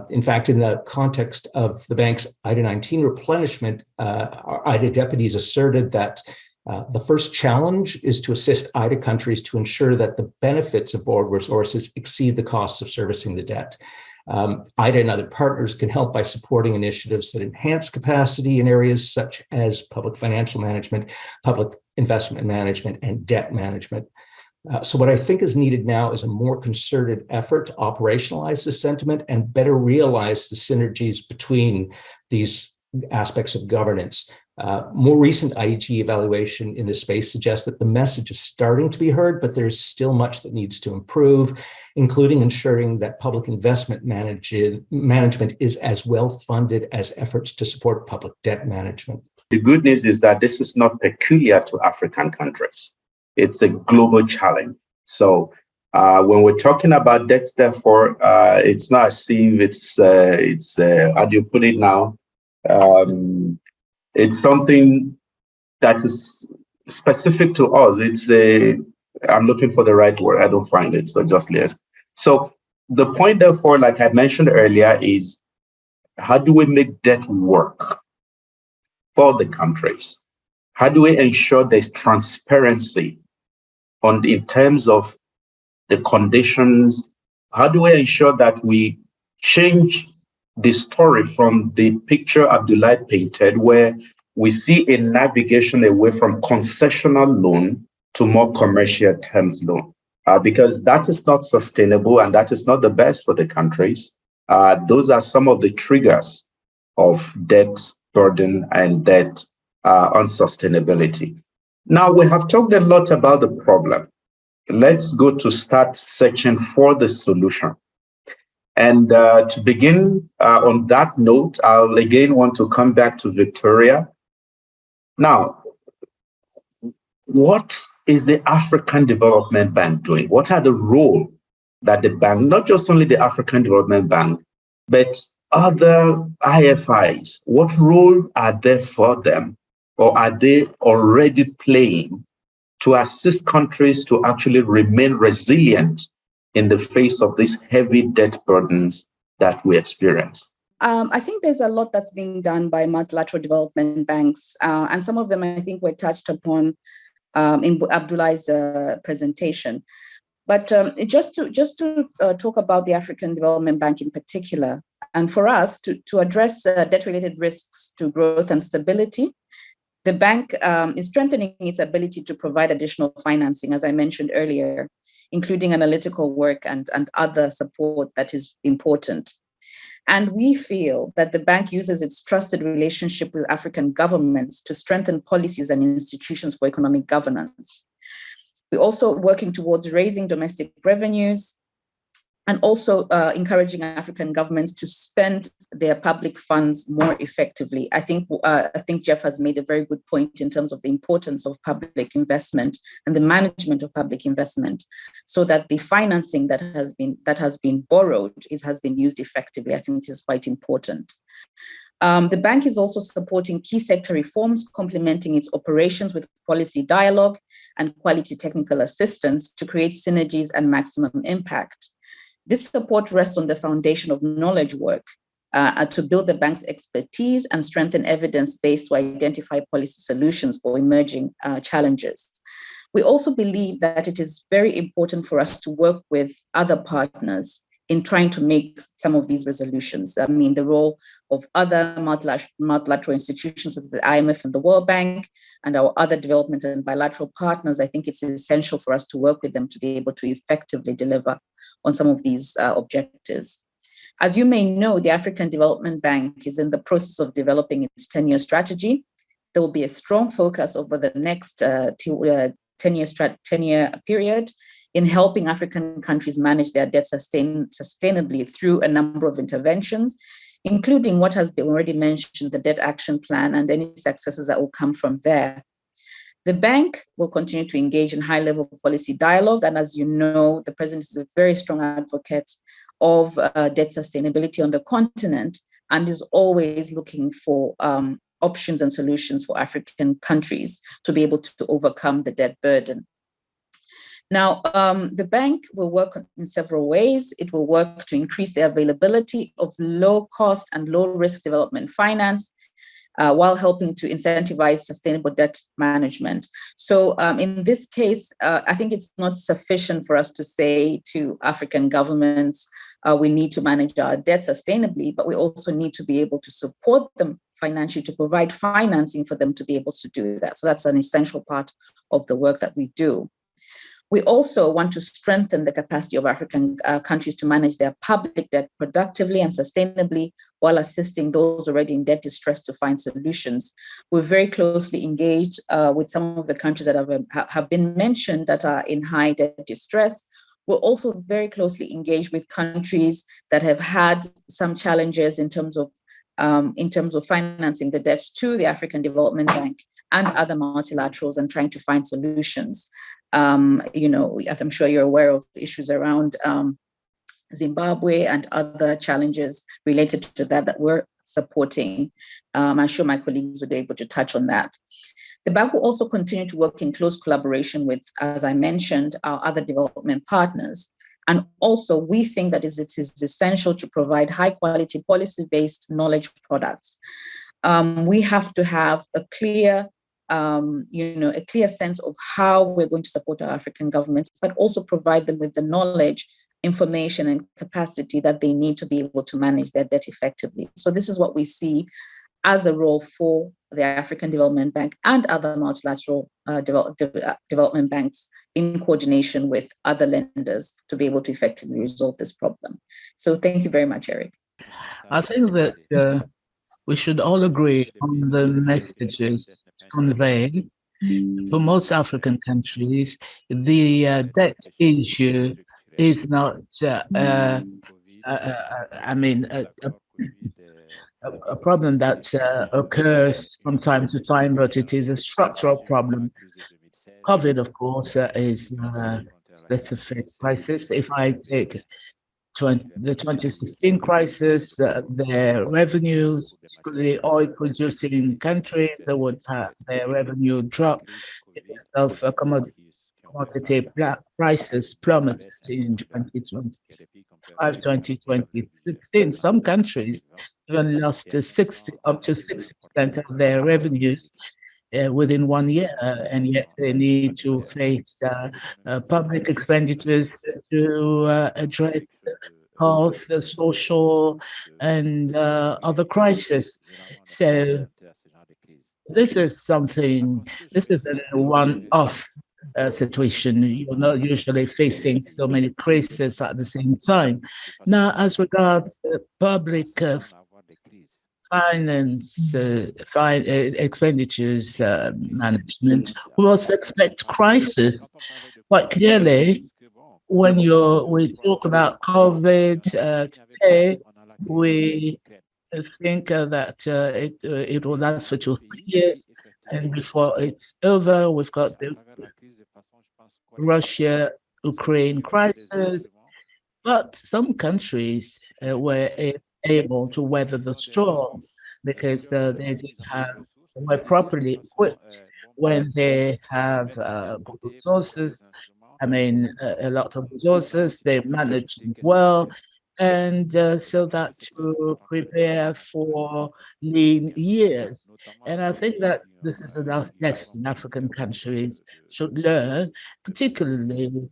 In fact, in the context of the bank's IDA-19 replenishment, our IDA deputies asserted that the first challenge is to assist IDA countries to ensure that the benefits of borrowed resources exceed the costs of servicing the debt. IDA and other partners can help by supporting initiatives that enhance capacity in areas such as public financial management, public investment management, and debt management. So what I think is needed now is a more concerted effort to operationalize this sentiment and better realize the synergies between these aspects of governance. More recent IEG evaluation in this space suggests that the message is starting to be heard, but there's still much that needs to improve, including ensuring that public investment management is as well funded as efforts to support public debt management. The good news is that this is not peculiar to African countries. it's a global challenge. So when we're talking about debt, therefore, it's not as if it's how do you put it now? It's something that is specific to us. I'm looking for the right word. I don't find it. So just yes. So the point, therefore, like I mentioned earlier, is how do we make debt work for the countries? How do we ensure there's transparency in terms of the conditions? How do we ensure that we change the story from the picture Abdullah painted, where we see a navigation away from concessional loan to more commercial terms loan? Because that is not sustainable and that is not the best for the countries. Those are some of the triggers of debt burden and debt unsustainability. Now, we have talked a lot about the problem. Let's go to start searching for the solution. And to begin on that note, I'll again want to come back to Victoria. Now, what is the African Development Bank doing? What are the role that the bank, not just only the African Development Bank, but other IFIs, what role are there for them, or are they already playing to assist countries to actually remain resilient in the face of these heavy debt burdens that we experience? I think there's a lot that's being done by multilateral development banks, and some of them I think were touched upon in Abdullah's presentation. But just to talk about the African Development Bank in particular, and for us to address debt-related risks to growth and stability, the bank is strengthening its ability to provide additional financing, as I mentioned earlier, including analytical work and other support that is important. And we feel that the bank uses its trusted relationship with African governments to strengthen policies and institutions for economic governance. We're also working towards raising domestic revenues and also encouraging African governments to spend their public funds more effectively. I think Jeff has made a very good point in terms of the importance of public investment and the management of public investment, so that the financing that has been borrowed has been used effectively. I think this is quite important. The bank is also supporting key sector reforms, complementing its operations with policy dialogue and quality technical assistance to create synergies and maximum impact. This support rests on the foundation of knowledge work to build the bank's expertise and strengthen evidence base to identify policy solutions for emerging challenges. We also believe that it is very important for us to work with other partners in trying to make some of these resolutions. I mean, the role of other multilateral institutions such as the IMF and the World Bank and our other development and bilateral partners, I think it's essential for us to work with them to be able to effectively deliver on some of these objectives. As you may know, the African Development Bank is in the process of developing its 10-year strategy. There will be a strong focus over the next 10-year period in helping African countries manage their debt sustainably through a number of interventions, including what has been already mentioned, the Debt Action Plan, and any successes that will come from there. The bank will continue to engage in high-level policy dialogue, and as you know, the president is a very strong advocate of debt sustainability on the continent and is always looking for options and solutions for African countries to be able to overcome the debt burden. Now, the bank will work in several ways. It will work to increase the availability of low-cost and low-risk development finance while helping to incentivize sustainable debt management. So in this case, I think it's not sufficient for us to say to African governments, we need to manage our debt sustainably, but we also need to be able to support them financially, to provide financing for them to be able to do that. So that's an essential part of the work that we do. We also want to strengthen the capacity of African countries to manage their public debt productively and sustainably while assisting those already in debt distress to find solutions. We're very closely engaged with some of the countries that have been mentioned that are in high debt distress. We're also very closely engaged with countries that have had some challenges in terms of in terms of financing the debts to the African Development Bank and other multilaterals and trying to find solutions. As I'm sure you're aware of issues around Zimbabwe and other challenges related to that we're supporting. I'm sure my colleagues will be able to touch on that. The bank will also continue to work in close collaboration with, as I mentioned, our other development partners. And also, we think that it is essential to provide high-quality, policy-based knowledge products. We have to have a clear sense of how we're going to support our African governments, but also provide them with the knowledge, information, and capacity that they need to be able to manage their debt effectively. So this is what we see as a role for the African Development Bank and other multilateral development banks in coordination with other lenders to be able to effectively resolve this problem. So thank you very much, Eric. I think that we should all agree on the messages conveyed. For most African countries, the debt issue is not, a problem that occurs from time to time, but it is a structural problem. COVID, of course, is a specific crisis. If I take the 2016 crisis, their revenues, particularly oil-producing countries, they would have their revenue drop of commodity prices plummeted in 2020-2026. In some countries, even lost up to 60% of their revenues within 1 year, and yet they need to face public expenditures to address health, social, and other crises. So this is a one-off situation. You're not usually facing so many crises at the same time. Now, as regards public finance, expenditures management, we also expect crisis. Quite clearly, when we talk about COVID today, we think that it will last for 2 or 3 years, and before it's over, we've got the Russia-Ukraine crisis. But some countries were able to weather the storm because were properly equipped when they have good resources. A lot of resources, they managed well, and so that to prepare for lean years. And I think that this is a lesson African countries should learn, particularly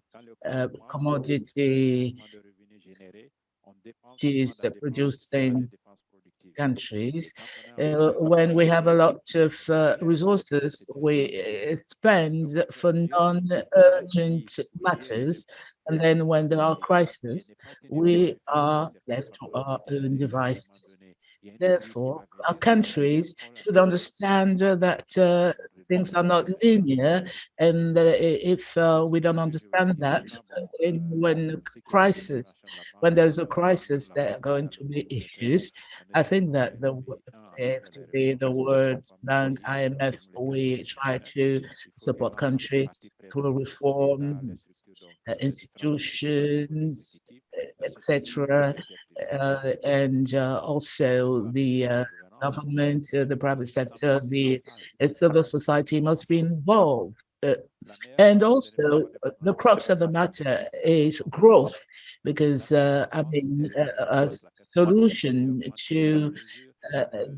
commodity producing countries. When we have a lot of resources, we spend for non-urgent matters, and then when there are crises, we are left to our own devices. Therefore, our countries should understand that things are not linear, and if we don't understand that, when there's a crisis, there are going to be issues. I think that the FTP, the World Bank, IMF, we try to support countries through reform, institutions, etc., and also the government, the private sector, the civil society must be involved. And also, the crux of the matter is growth, because a solution to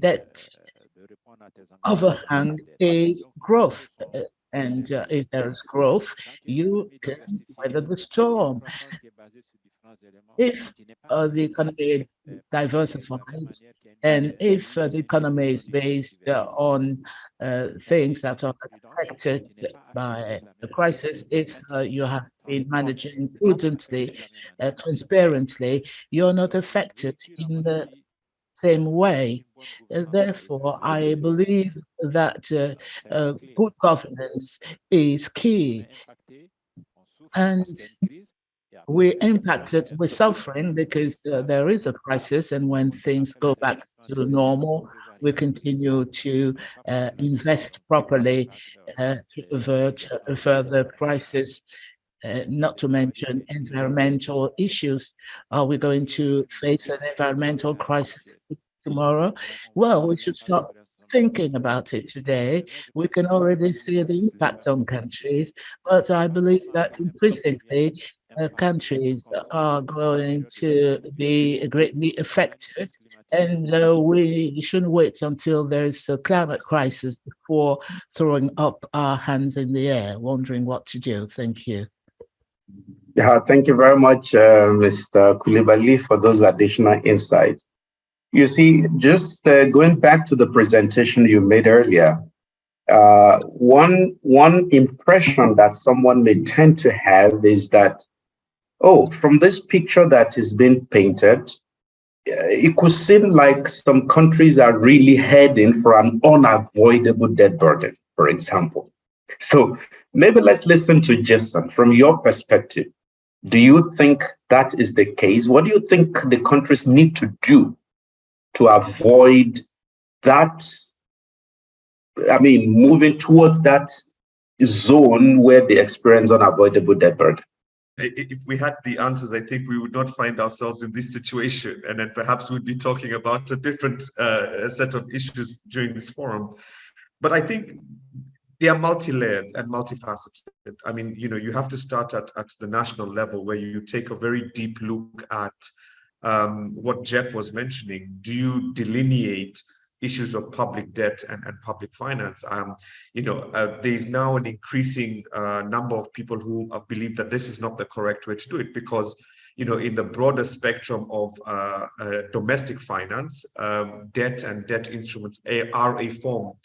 debt overhang is growth. And if there is growth, you can weather the storm. If the economy is diversified, and if the economy is based on things that are affected by the crisis, if you have been managing prudently, transparently, you're not affected in the same way. Therefore, I believe that good governance is key. And we're impacted, we're suffering because there is a crisis, and when things go back to normal. We continue to invest properly to avert further crisis, not to mention environmental issues. Are we going to face an environmental crisis tomorrow? Well, we should start thinking about it today. We can already see the impact on countries, but I believe that increasingly countries are going to be greatly affected. And we shouldn't wait until there's a climate crisis before throwing up our hands in the air, wondering what to do. Thank you. Yeah, thank you very much, Mr. Coulibaly, for those additional insights. You see, just going back to the presentation you made earlier, one impression that someone may tend to have is that, oh, from this picture that is being painted, it could seem like some countries are really heading for an unavoidable debt burden, for example. So maybe let's listen to Jason from your perspective. Do you think that is the case? What do you think the countries need to do to avoid that? I mean, moving towards that zone where they experience unavoidable debt burden. If we had the answers, I think we would not find ourselves in this situation, and then perhaps we'd be talking about a different set of issues during this forum. But I think they are multi-layered and multifaceted. I mean, you have to start at the national level, where you take a very deep look at what Jeff was mentioning. Do you delineate issues of public debt and public finance? There's now an increasing number of people who believe that this is not the correct way to do it, because in the broader spectrum of domestic finance, debt and debt instruments are a form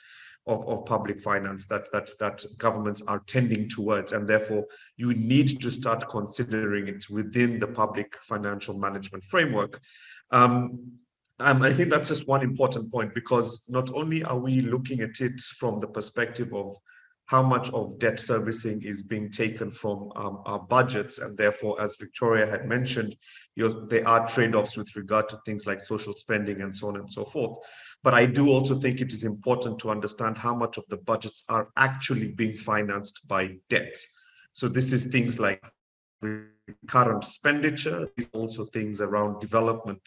of public finance that governments are tending towards, and therefore you need to start considering it within the public financial management framework. I think that's just one important point, because not only are we looking at it from the perspective of how much of debt servicing is being taken from our budgets, and therefore, as Victoria had mentioned, there are trade-offs with regard to things like social spending and so on and so forth. But I do also think it is important to understand how much of the budgets are actually being financed by debt. So this is things like recurrent expenditure, also things around development,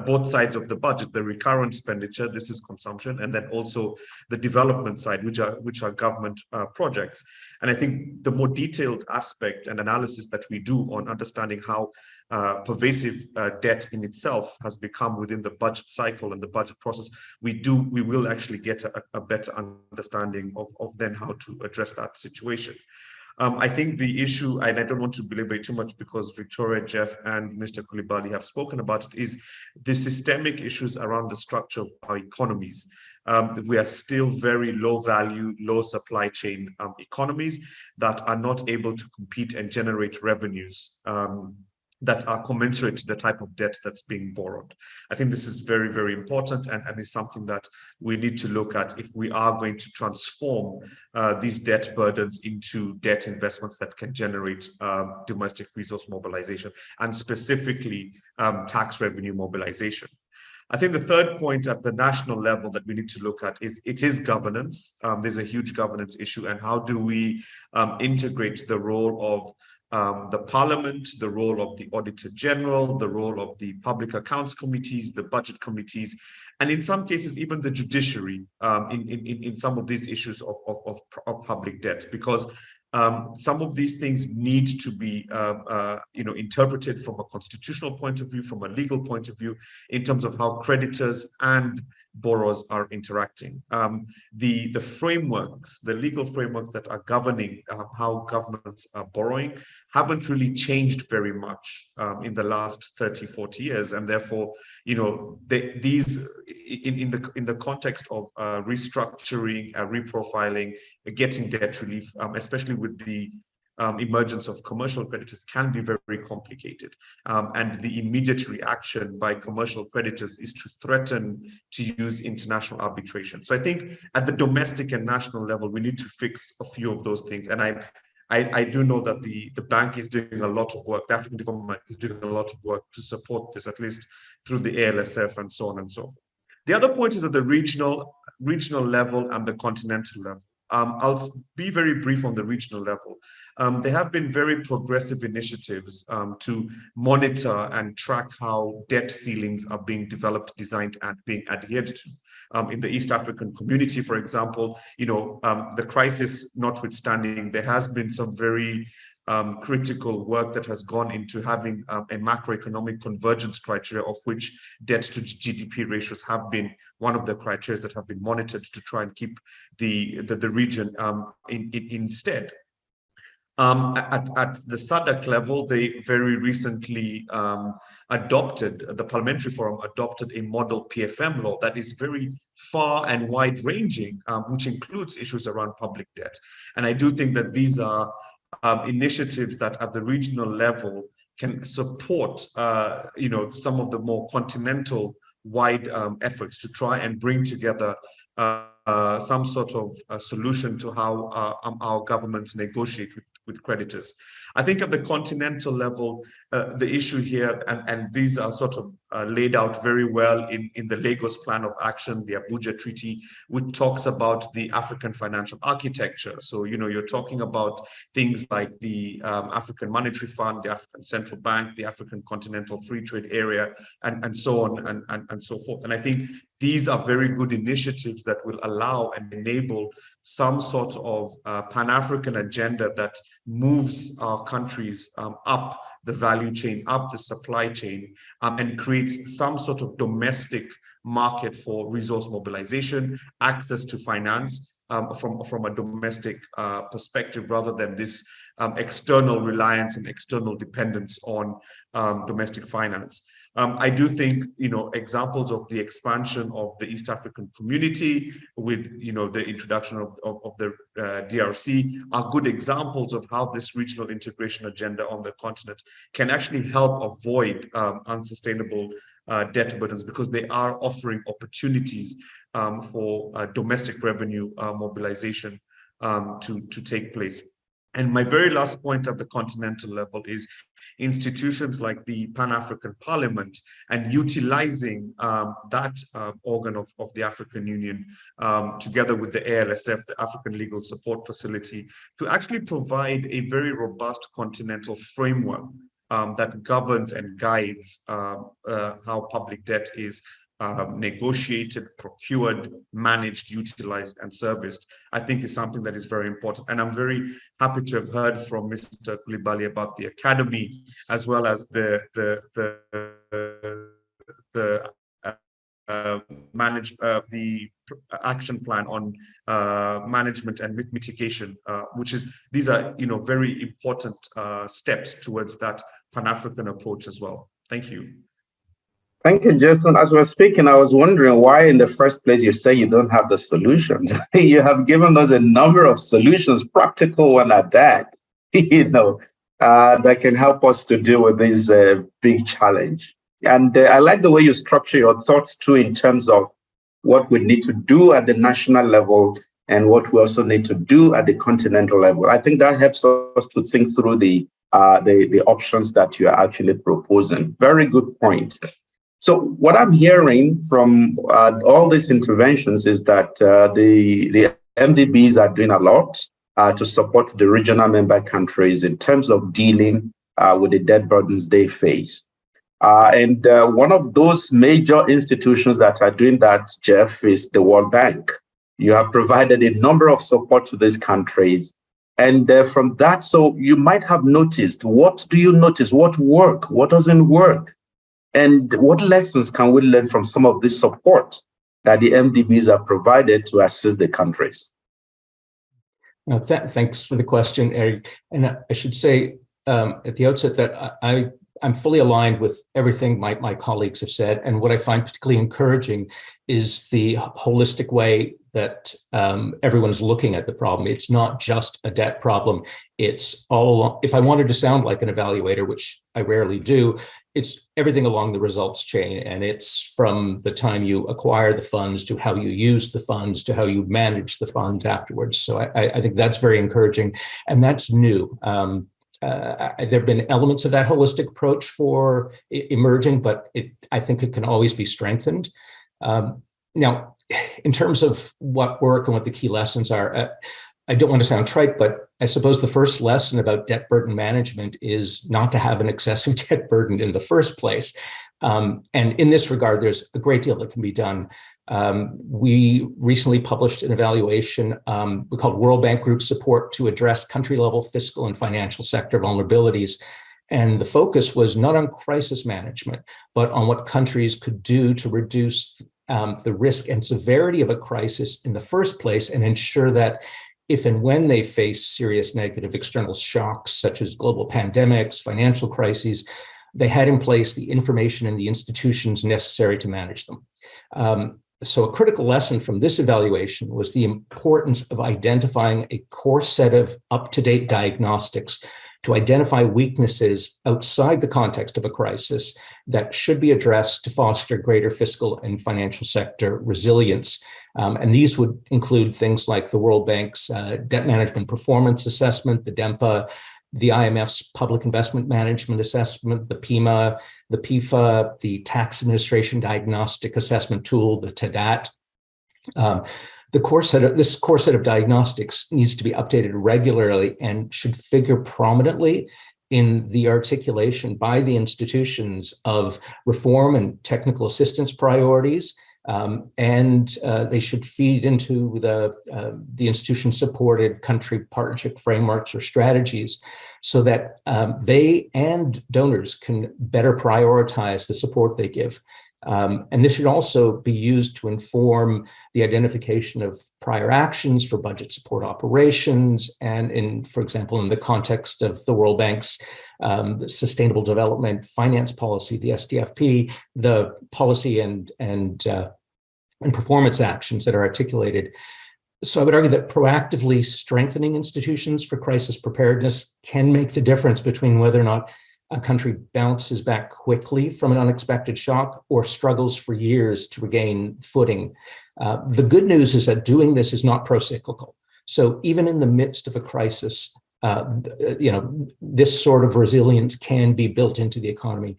both sides of the budget, the recurrent expenditure, this is consumption, and then also the development side, which are government projects. And I think the more detailed aspect and analysis that we do on understanding how pervasive debt in itself has become within the budget cycle and the budget process, we will actually get a better understanding of then how to address that situation. I think the issue, and I don't want to belabor it too much because Victoria, Jeff, and Mr. Coulibaly have spoken about it, is the systemic issues around the structure of our economies. We are still very low value, low supply chain economies that are not able to compete and generate revenues that are commensurate to the type of debt that's being borrowed. I think this is very, very important, and is something that we need to look at if we are going to transform these debt burdens into debt investments that can generate domestic resource mobilization, and specifically tax revenue mobilization. I think the third point at the national level that we need to look at is governance. There's a huge governance issue, and how do we integrate the role of the Parliament, the role of the Auditor General, the role of the Public Accounts Committees, the Budget Committees, and in some cases, even the judiciary in some of these issues of public debt, because some of these things need to be interpreted from a constitutional point of view, from a legal point of view, in terms of how creditors and borrowers are interacting. The frameworks, the legal frameworks that are governing how governments are borrowing haven't really changed very much in the last 30, 40 years. And therefore, these in the context of restructuring, reprofiling, getting debt relief, especially with the emergence of commercial creditors, can be very, very complicated. And the immediate reaction by commercial creditors is to threaten to use international arbitration. So I think at the domestic and national level, we need to fix a few of those things. And I do know that the bank is doing a lot of work, the African Development Bank is doing a lot of work to support this, at least through the ALSF and so on and so forth. The other point is at the regional level and the continental level. I'll be very brief on the regional level. There have been very progressive initiatives to monitor and track how debt ceilings are being developed, designed, and being adhered to. In the East African community, for example, the crisis notwithstanding, there has been some very critical work that has gone into having a macroeconomic convergence criteria, of which debt to GDP ratios have been one of the criteria that have been monitored to try and keep the region instead. At the SADC level, they very recently the Parliamentary Forum adopted a model PFM law that is very far and wide-ranging, which includes issues around public debt. And I do think that these are initiatives that at the regional level can support, some of the more continental-wide efforts to try and bring together some sort of solution to how our governments negotiate with creditors. I think at the continental level, the issue here, and these are sort of laid out very well in the Lagos Plan of Action, the Abuja Treaty, which talks about the African financial architecture. So, you're talking about things like the African Monetary Fund, the African Central Bank, the African Continental Free Trade Area, and so on and so forth. And I think these are very good initiatives that will allow and enable some sort of Pan-African agenda that moves our countries up the value chain, up the supply chain, and creates some sort of domestic market for resource mobilization, access to finance from a domestic perspective, rather than this external reliance and external dependence on domestic finance. I do think, examples of the expansion of the East African community with, the introduction of the DRC are good examples of how this regional integration agenda on the continent can actually help avoid unsustainable debt burdens, because they are offering opportunities for domestic revenue mobilization to take place. And my very last point at the continental level is institutions like the Pan-African Parliament, and utilizing that organ of the African Union together with the ALSF, the African Legal Support Facility, to actually provide a very robust continental framework that governs and guides how public debt is negotiated, procured, managed, utilized, and serviced, I think is something that is very important. And I'm very happy to have heard from Mr. Coulibaly about the academy, as well as the action plan on management and mitigation, these are very important steps towards that Pan-African approach as well. Thank you. Thank you, Jason. As we're speaking, I was wondering why in the first place you say you don't have the solutions. You have given us a number of solutions, practical one at that, that can help us to deal with this big challenge. And I like the way you structure your thoughts too, in terms of what we need to do at the national level and what we also need to do at the continental level. I think that helps us to think through the options that you are actually proposing. Very good point. So what I'm hearing from all these interventions is that the MDBs are doing a lot to support the regional member countries in terms of dealing with the debt burdens they face. And one of those major institutions that are doing that, Jeff, is the World Bank. You have provided a number of support to these countries. And from that, so you might have noticed, what do you notice? What works? What doesn't work? And what lessons can we learn from some of this support that the MDBs are provided to assist the countries? Thanks for the question, Eric. And I should say at the outset that I'm fully aligned with everything my colleagues have said. And what I find particularly encouraging is the holistic way that everyone is looking at the problem. It's not just a debt problem. It's all along. If I wanted to sound like an evaluator, which I rarely do, it's everything along the results chain. And it's from the time you acquire the funds to how you use the funds to how you manage the funds afterwards. So I think that's very encouraging. And that's new. There have been elements of that holistic approach for emerging, but I think it can always be strengthened. Now, in terms of what work and what the key lessons are, I don't want to sound trite, but I suppose the first lesson about debt burden management is not to have an excessive debt burden in the first place. And in this regard, there's a great deal that can be done. We recently published an evaluation we called World Bank Group Support to Address Country-Level Fiscal and Financial Sector Vulnerabilities. And the focus was not on crisis management, but on what countries could do to reduce the risk and severity of a crisis in the first place and ensure that if and when they face serious negative external shocks, such as global pandemics, financial crises, they had in place the information and the institutions necessary to manage them. So a critical lesson from this evaluation was the importance of identifying a core set of up-to-date diagnostics to identify weaknesses outside the context of a crisis that should be addressed to foster greater fiscal and financial sector resilience. And these would include things like the World Bank's Debt Management Performance Assessment, the DEMPA, the IMF's Public Investment Management Assessment, the PIMA, the PIFA, the Tax Administration Diagnostic Assessment Tool, the TADAT. This core set of diagnostics needs to be updated regularly and should figure prominently in the articulation by the institutions of reform and technical assistance priorities, and they should feed into the institution-supported country partnership frameworks or strategies so that they and donors can better prioritize the support they give. And this should also be used to inform the identification of prior actions for budget support operations and for example, in the context of the World Bank's Sustainable Development Finance Policy, the SDFP, the policy and performance actions that are articulated. So I would argue that proactively strengthening institutions for crisis preparedness can make the difference between whether or not a country bounces back quickly from an unexpected shock or struggles for years to regain footing. The good news is that doing this is not pro-cyclical. So even in the midst of a crisis, this sort of resilience can be built into the economy.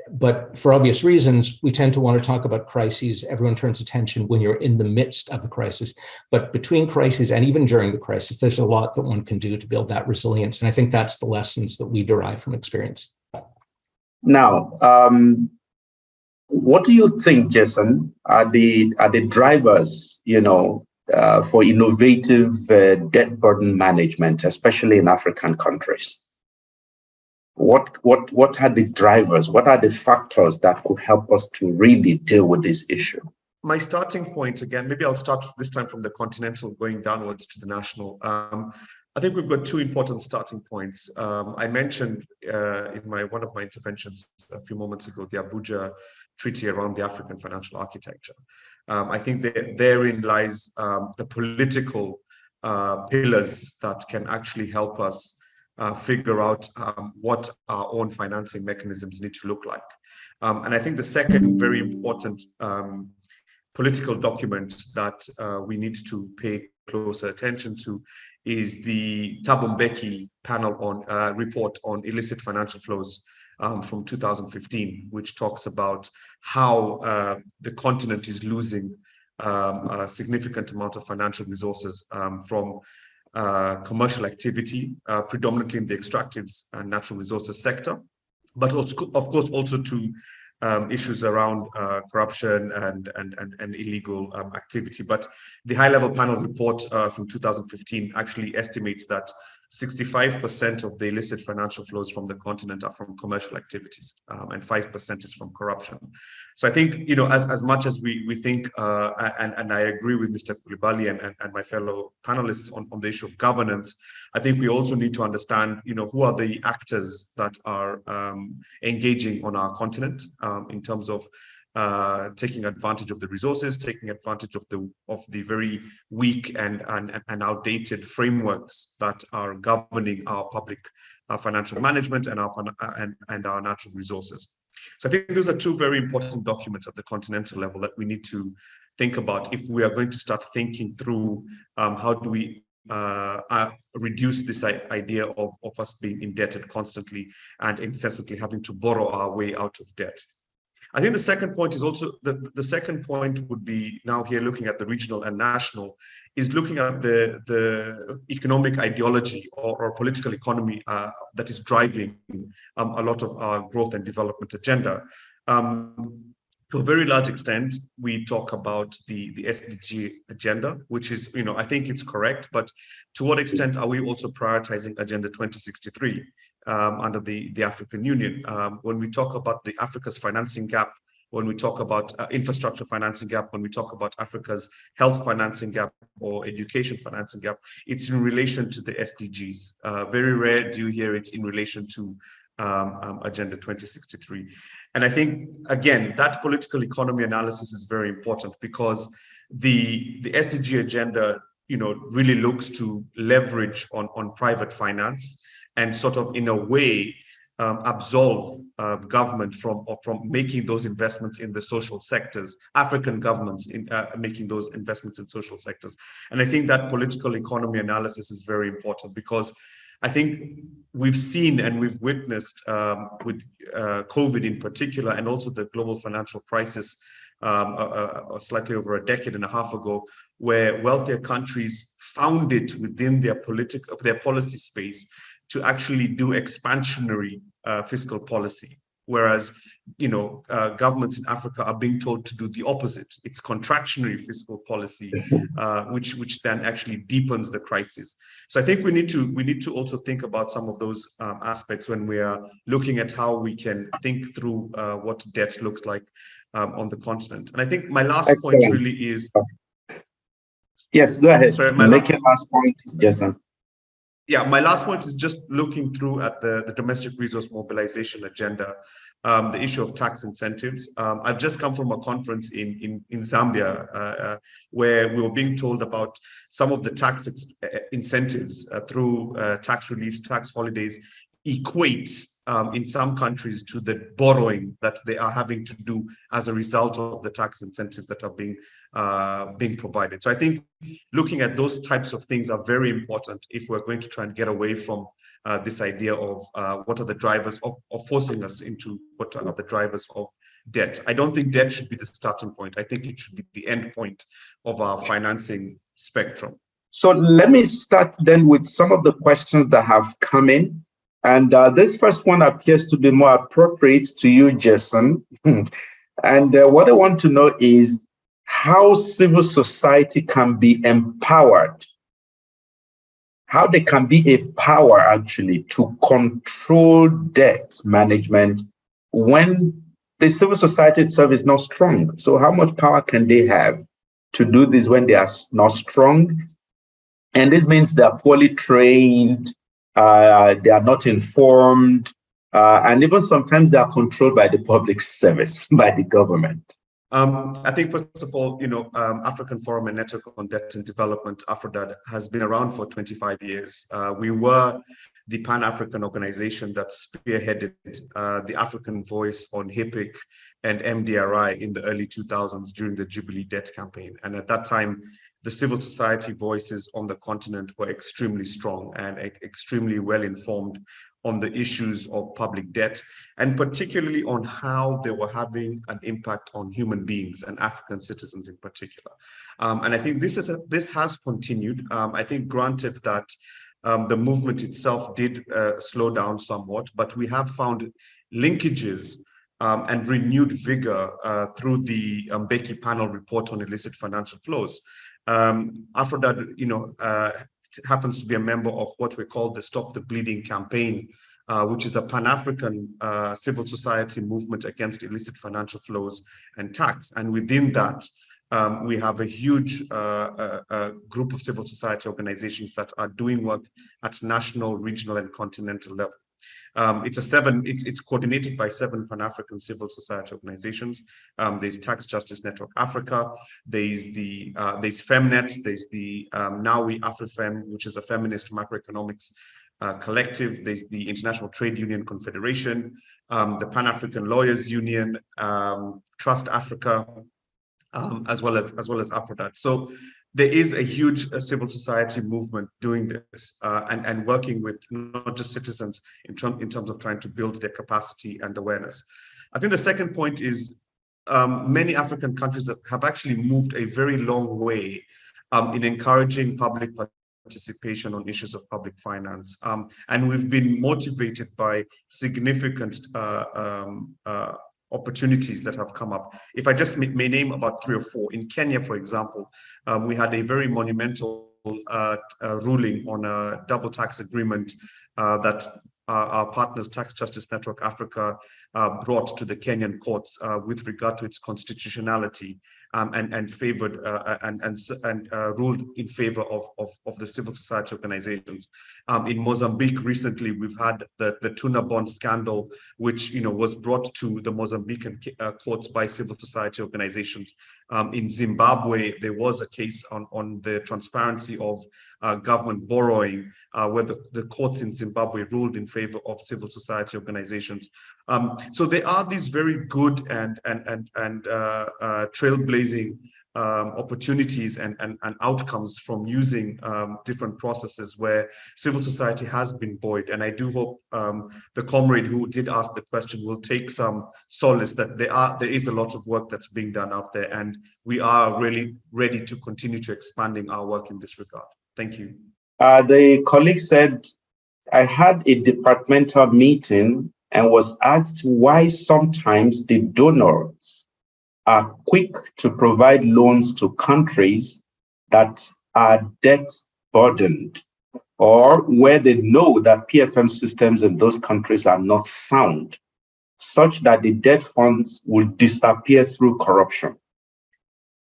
But for obvious reasons, we tend to want to talk about crises. Everyone turns attention when you're in the midst of the crisis. But between crises and even during the crisis, there's a lot that one can do to build that resilience. And I think that's the lessons that we derive from experience. Now, what do you think, Jason, are the drivers, for innovative debt burden management, especially in African countries? What are the drivers? What are the factors that could help us to really deal with this issue? My starting point, again, maybe I'll start this time from the continental going downwards to the national. I think we've got two important starting points. I mentioned in one of my interventions a few moments ago, the Abuja Treaty around the African financial architecture. I think that therein lies the political pillars that can actually help us figure out what our own financing mechanisms need to look like. And I think the second very important political document that we need to pay closer attention to is the Thabo Mbeki panel on report on illicit financial flows from 2015, which talks about how the continent is losing a significant amount of financial resources from commercial activity, predominantly in the extractives and natural resources sector, but also, of course, also to issues around corruption and illegal activity. But the high-level panel report from 2015 actually estimates that 65% of the illicit financial flows from the continent are from commercial activities, and 5% is from corruption. So I think, as much as we think, and I agree with Mr. Coulibaly and my fellow panelists on the issue of governance, I think we also need to understand, who are the actors that are engaging on our continent in terms of taking advantage of the resources, taking advantage of the very weak and outdated frameworks that are governing our public financial management and our natural resources. So I think those are two very important documents at the continental level that we need to think about if we are going to start thinking through how do we reduce this idea of us being indebted constantly and incessantly having to borrow our way out of debt. I think the second point is also, the second point would be now here looking at the regional and national, is looking at the economic ideology or political economy that is driving a lot of our growth and development agenda. To a very large extent, we talk about the SDG agenda, which is, I think it's correct, but to what extent are we also prioritizing Agenda 2063 under the African Union? When we talk about the Africa's financing gap, when we talk about infrastructure financing gap, when we talk about Africa's health financing gap or education financing gap, it's in relation to the SDGs. Very rare do you hear it in relation to Agenda 2063. And I think, again, that political economy analysis is very important, because the SDG agenda, really looks to leverage on private finance and sort of, in a way, absolve government from making those investments in the social sectors, African governments in making those investments in social sectors. And I think that political economy analysis is very important, because I think we've seen and we've witnessed with COVID in particular, and also the global financial crisis slightly over a decade and a half ago, where wealthier countries found it within their policy space to actually do expansionary fiscal policy, whereas governments in Africa are being told to do the opposite. It's contractionary fiscal policy, which then actually deepens the crisis. So I think we need to also think about some of those aspects when we are looking at how we can think through what debt looks like on the continent. And I think my last point really is. Yes, go ahead. Sorry, make your last point. Yes, sir. Yeah, my last point is just looking through at the domestic resource mobilization agenda, the issue of tax incentives. I've just come from a conference in Zambia where we were being told about some of the tax incentives through tax reliefs, tax holidays equate in some countries to the borrowing that they are having to do as a result of the tax incentives that are being provided. So I think looking at those types of things are very important if we're going to try and get away from this idea of what are the drivers of forcing us into what are the drivers of debt. I don't think debt should be the starting point. I think it should be the end point of our financing spectrum. So let me start then with some of the questions that have come in. And this first one appears to be more appropriate to you, Jason. And what I want to know is how civil society can be empowered, how they can be a power actually to control debt management when the civil society itself is not strong. So how much power can they have to do this when they are not strong? And this means they are poorly trained, they are not informed, and even sometimes they are controlled by the public service, by the government. I think, first of all, African Forum and Network on Debt and Development, AFRODAD, has been around for 25 years. We were the Pan-African organization that spearheaded the African voice on HIPC and MDRI in the early 2000s during the Jubilee Debt campaign. And at that time, the civil society voices on the continent were extremely strong and extremely well informed on the issues of public debt, and particularly on how they were having an impact on human beings and African citizens in particular. And I think this has continued. I think, granted that the movement itself did slow down somewhat, but we have found linkages and renewed vigor through the Mbeki panel report on illicit financial flows. AFRODAD, happens to be a member of what we call the Stop the Bleeding campaign, which is a Pan-African civil society movement against illicit financial flows and tax. And within that, we have a huge group of civil society organizations that are doing work at national, regional, and continental level. It's coordinated by 7 Pan-African civil society organizations. There's Tax Justice Network Africa, there's Femnet, there's the Now We AfriFem, which is a feminist macroeconomics collective. There's the International Trade Union Confederation, the Pan-African Lawyers Union, Trust Africa, as well as AFRODAD. So there is a huge civil society movement doing this and working with not just citizens in terms of trying to build their capacity and awareness. I think the second point is many African countries have actually moved a very long way in encouraging public participation on issues of public finance. And we've been motivated by significant opportunities that have come up. If I just may name about 3 or 4. In Kenya, for example, we had a very monumental ruling on a double tax agreement that our partners, Tax Justice Network Africa, brought to the Kenyan courts with regard to its constitutionality, and favored and ruled in favor of the civil society organizations. In Mozambique recently, we've had the tuna bond scandal, which was brought to the Mozambican courts by civil society organizations. In Zimbabwe, there was a case on the transparency of government borrowing, where the courts in Zimbabwe ruled in favor of civil society organizations. So there are these very good and trailblazing opportunities and outcomes from using different processes where civil society has been buoyed. And I do hope the comrade who did ask the question will take some solace that there is a lot of work that's being done out there, and we are really ready to continue to expanding our work in this regard. Thank you. The colleague said, I had a departmental meeting and was asked why sometimes the donors are quick to provide loans to countries that are debt burdened, or where they know that PFM systems in those countries are not sound, such that the debt funds will disappear through corruption.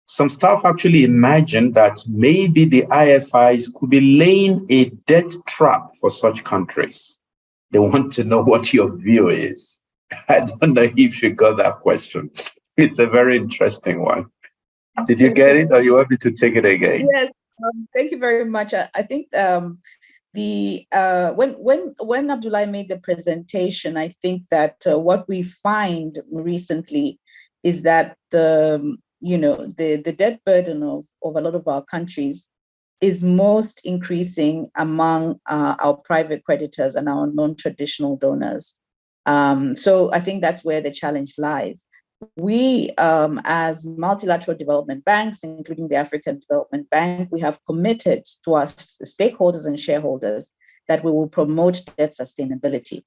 Some staff actually imagined that maybe the IFIs could be laying a debt trap for such countries. They want to know what your view is. I don't know if you got that question. It's a very interesting one. Did you get it, or you want me to take it again? Yes, thank you very much. I think when Abdullah made the presentation, I think that what we find recently is that the debt burden of a lot of our countries is most increasing among our private creditors and our non-traditional donors. So I think that's where the challenge lies. We, as multilateral development banks, including the African Development Bank, we have committed to our stakeholders and shareholders that we will promote debt sustainability.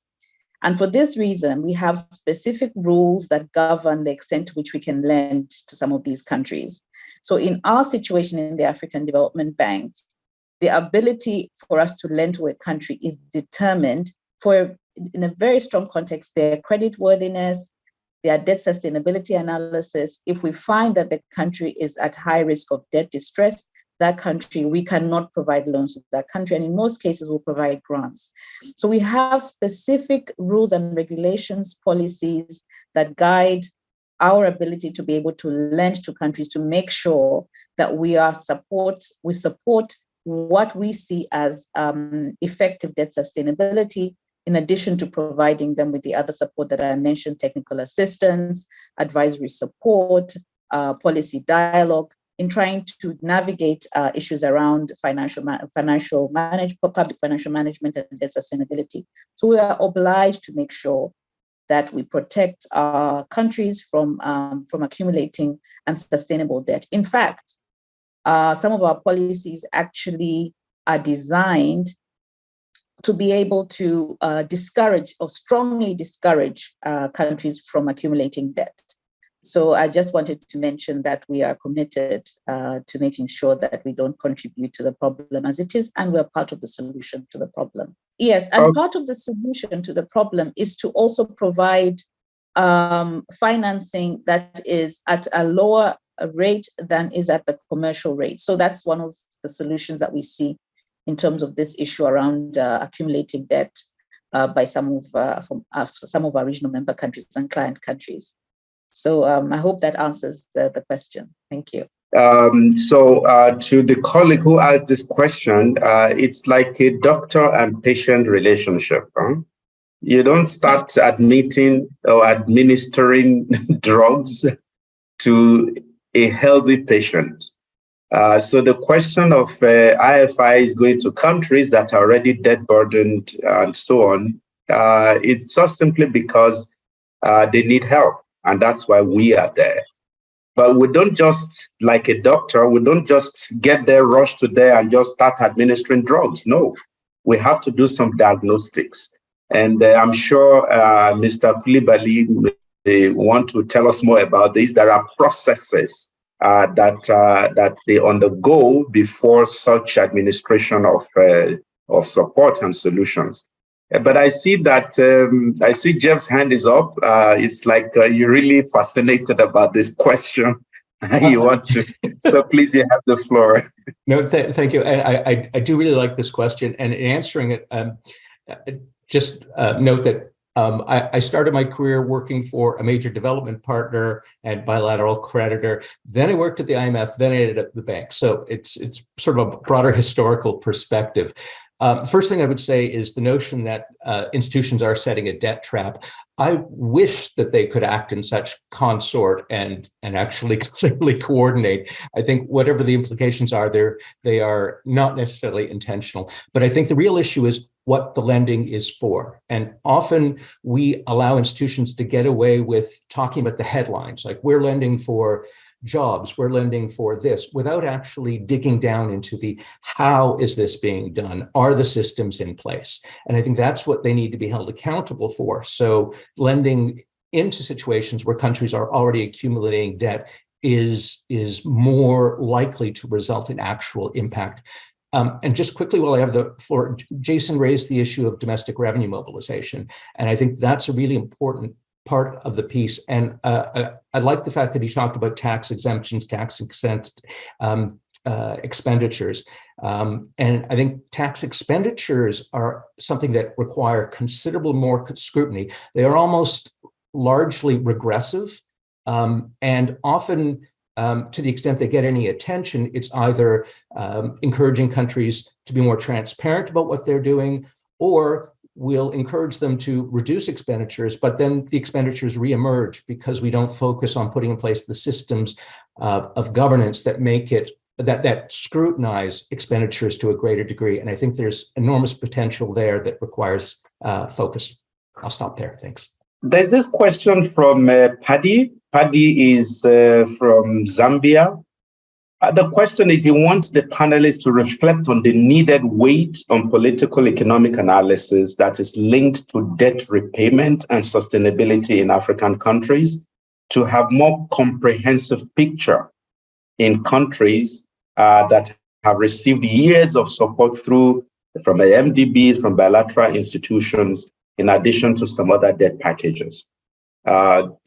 And for this reason, we have specific rules that govern the extent to which we can lend to some of these countries. So in our situation in the African Development Bank, the ability for us to lend to a country is determined in a very strong context, their creditworthiness, their debt sustainability analysis. If we find that the country is at high risk of debt distress, that country, we cannot provide loans to that country. And in most cases, we'll provide grants. So we have specific rules and regulations, policies that guide our ability to be able to lend to countries to make sure that we support what we see as effective debt sustainability, in addition to providing them with the other support that I mentioned, technical assistance, advisory support, policy dialogue, in trying to navigate issues around public financial management and debt sustainability. So we are obliged to make sure that we protect our countries from accumulating unsustainable debt. In fact, some of our policies actually are designed to be able to discourage or strongly discourage countries from accumulating debt. So I just wanted to mention that we are committed to making sure that we don't contribute to the problem as it is, and we're part of the solution to the problem. Yes, and part of the solution to the problem is to also provide financing that is at a lower rate than is at the commercial rate. So that's one of the solutions that we see in terms of this issue around accumulating debt by some of our regional member countries and client countries. So I hope that answers the question. Thank you. To the colleague who asked this question, it's like a doctor and patient relationship. Huh? You don't start admitting or administering drugs to a healthy patient. So the question of IFI is going to countries that are already debt burdened and so on, it's just simply because they need help. and that's why we are there. But we don't just, like a doctor, we don't just get there, rush to there, and just start administering drugs. No, we have to do some diagnostics. And I'm sure Mr. Coulibaly may want to tell us more about this. There are processes that they undergo before such administration of support and solutions. But I see that I see Jeff's hand is up. It's like you're really fascinated about this question. You want to, so please, you have the floor. No, thank you. And I do really like this question. And in answering it, just note that I started my career working for a major development partner and bilateral creditor. Then I worked at the IMF. Then I ended up at the bank. So it's sort of a broader historical perspective. First thing I would say is the notion that institutions are setting a debt trap. I wish that they could act in such consort and actually clearly coordinate. I think whatever the implications are, they are not necessarily intentional. But I think the real issue is what the lending is for. And often we allow institutions to get away with talking about the headlines, like we're lending for jobs, we're lending for this, without actually digging down into the how is this being done? Are the systems in place? And I think that's what they need to be held accountable for. So lending into situations where countries are already accumulating debt is more likely to result in actual impact. And just quickly, while I have the floor, Jason raised the issue of domestic revenue mobilization. And I think that's a really important part of the piece. And I like the fact that he talked about tax exemptions, tax exempt expenditures. And I think tax expenditures are something that require considerable more scrutiny. They are almost largely regressive, and often to the extent they get any attention, it's either encouraging countries to be more transparent about what they're doing, or we'll encourage them to reduce expenditures, but then the expenditures reemerge because we don't focus on putting in place the systems of governance that make it, that scrutinize expenditures to a greater degree. And I think there's enormous potential there that requires focus. I'll stop there. Thanks. There's this question from Paddy. Paddy is from Zambia. The question is, he wants the panelists to reflect on the needed weight on political economic analysis that is linked to debt repayment and sustainability in African countries to have more comprehensive picture in countries that have received years of support from MDBs, from bilateral institutions, in addition to some other debt packages.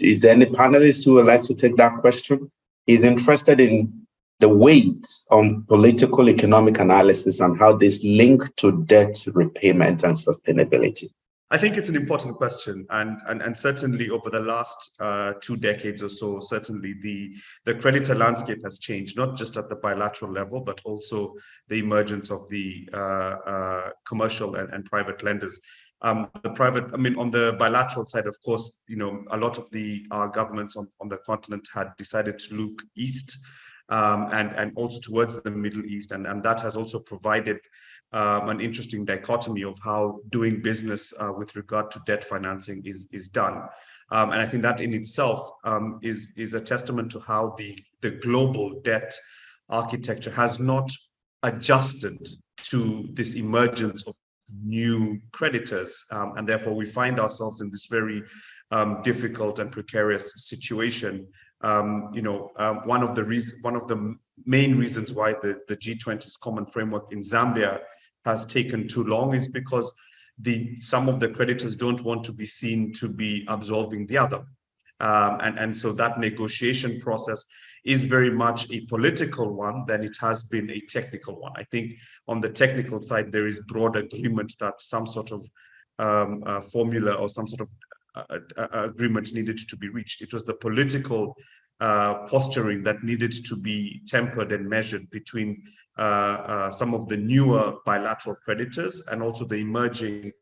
Is there any panelist who would like to take that question? He's interested in the weight on political economic analysis and how this link to debt repayment and sustainability. I think it's an important question, and certainly over the last 2 decades or so, certainly the creditor landscape has changed, not just at the bilateral level, but also the emergence of the commercial and private lenders. On the bilateral side, of course, a lot of our governments on the continent had decided to look east, and also towards the Middle East, and that has also provided an interesting dichotomy of how doing business with regard to debt financing is done. And I think that in itself is a testament to how the global debt architecture has not adjusted to this emergence of new creditors, and therefore we find ourselves in this very difficult and precarious situation. One of the main reasons why the G20's common framework in Zambia has taken too long is because some of the creditors don't want to be seen to be absolving the other. And so that negotiation process is very much a political one than it has been a technical one. I think on the technical side, there is broad agreement that some sort of formula or some sort of agreement needed to be reached. It was the political posturing that needed to be tempered and measured between some of the newer bilateral creditors and also the emerging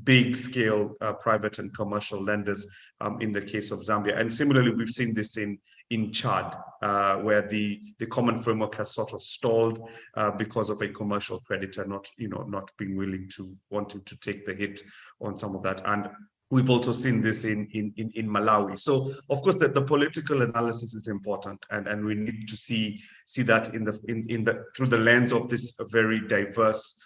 big-scale private and commercial lenders in the case of Zambia. And similarly, we've seen this in Chad, where the common framework has sort of stalled because of a commercial creditor not being willing to wanting to take the hit on some of that. And We've also seen this in Malawi. So of course the political analysis is important, and we need to see that through the lens of this very diverse,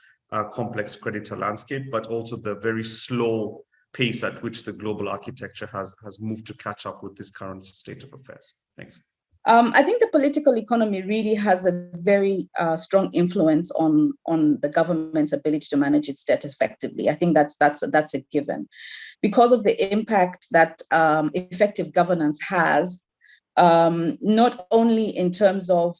complex creditor landscape, but also the very slow pace at which the global architecture has moved to catch up with this current state of affairs. Thanks. I think the political economy really has a very strong influence on the government's ability to manage its debt effectively. I think that's a given, because of the impact that effective governance has, not only in terms of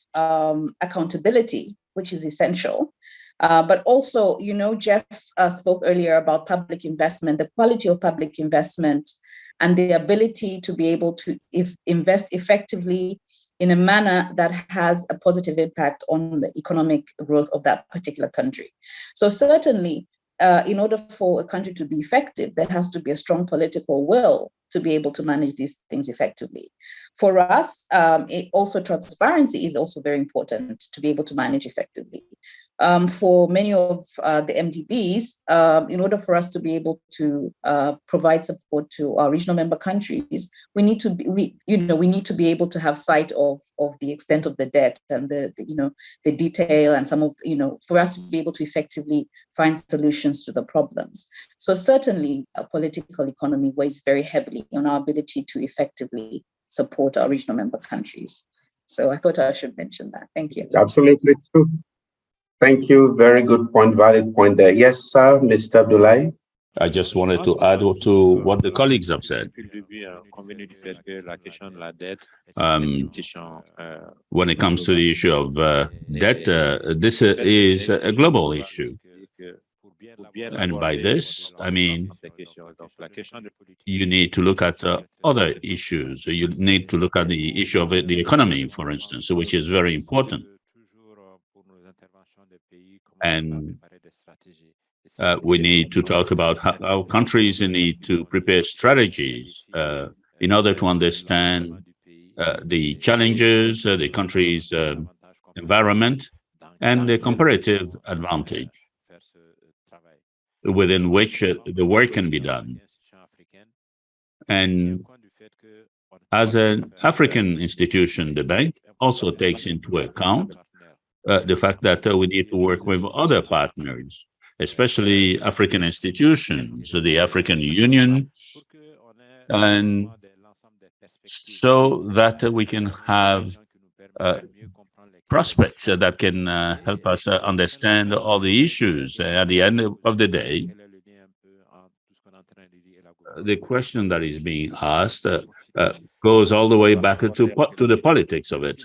accountability, which is essential, but also, Jeff spoke earlier about public investment, the quality of public investment, and the ability to be able to invest effectively in a manner that has a positive impact on the economic growth of that particular country. So certainly, in order for a country to be effective, there has to be a strong political will to be able to manage these things effectively. For us, transparency is also very important to be able to manage effectively. For many of the MDBs, in order for us to be able to provide support to our regional member countries, we need to be able to have sight of the extent of the debt and the detail, and some of, for us to be able to effectively find solutions to the problems. So certainly a political economy weighs very heavily on our ability to effectively support our regional member countries. So I thought I should mention that. Thank you. Absolutely true. Thank you. Very good point, valid point there. Yes, sir, Mr. Abdullahi. I just wanted to add to what the colleagues have said. When it comes to the issue of debt, this is a global issue. And by this, I mean, you need to look at other issues. You need to look at the issue of the economy, for instance, which is very important. And we need to talk about how countries need to prepare strategies in order to understand the challenges, the country's environment, and the comparative advantage within which the work can be done. And as an African institution, the bank also takes into account the fact that we need to work with other partners, especially African institutions, the African Union, and so that we can have prospects that can help us understand all the issues. At the end of the day, the question that is being asked goes all the way back to the politics of it.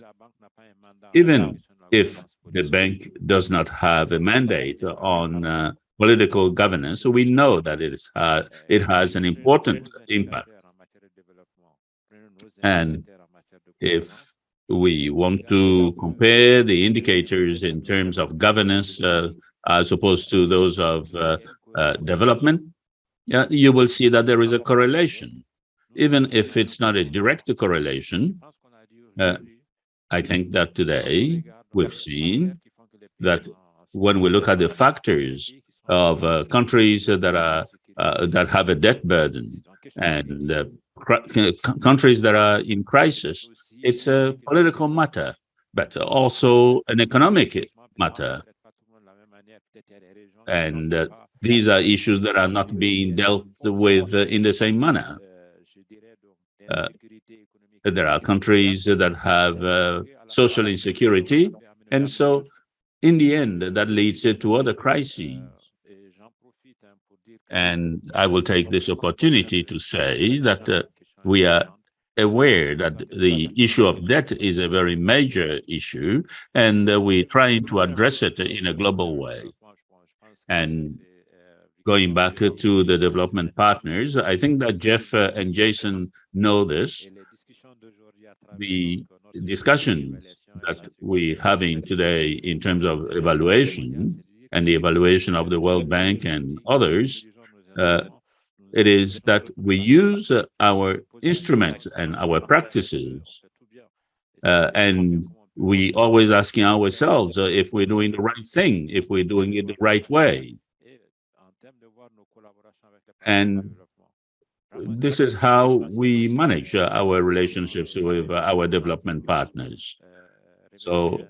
Even if the bank does not have a mandate on political governance, so we know that it has an important impact. And if we want to compare the indicators in terms of governance as opposed to those of development, you will see that there is a correlation. Even if it's not a direct correlation, I think that today we've seen that when we look at the factors of countries that have a debt burden and countries that are in crisis, it's a political matter, but also an economic matter. And these are issues that are not being dealt with in the same manner. There are countries that have social insecurity, and so in the end, that leads to other crises. And I will take this opportunity to say that we are aware that the issue of debt is a very major issue, and we're trying to address it in a global way. And going back to the development partners, I think that Jeff and Jason know this. The discussion that we're having today in terms of evaluation and the evaluation of the World Bank and others, it is that we use our instruments and our practices, and we always asking ourselves if we're doing the right thing, if we're doing it the right way. And this is how we manage our relationships with our development partners. So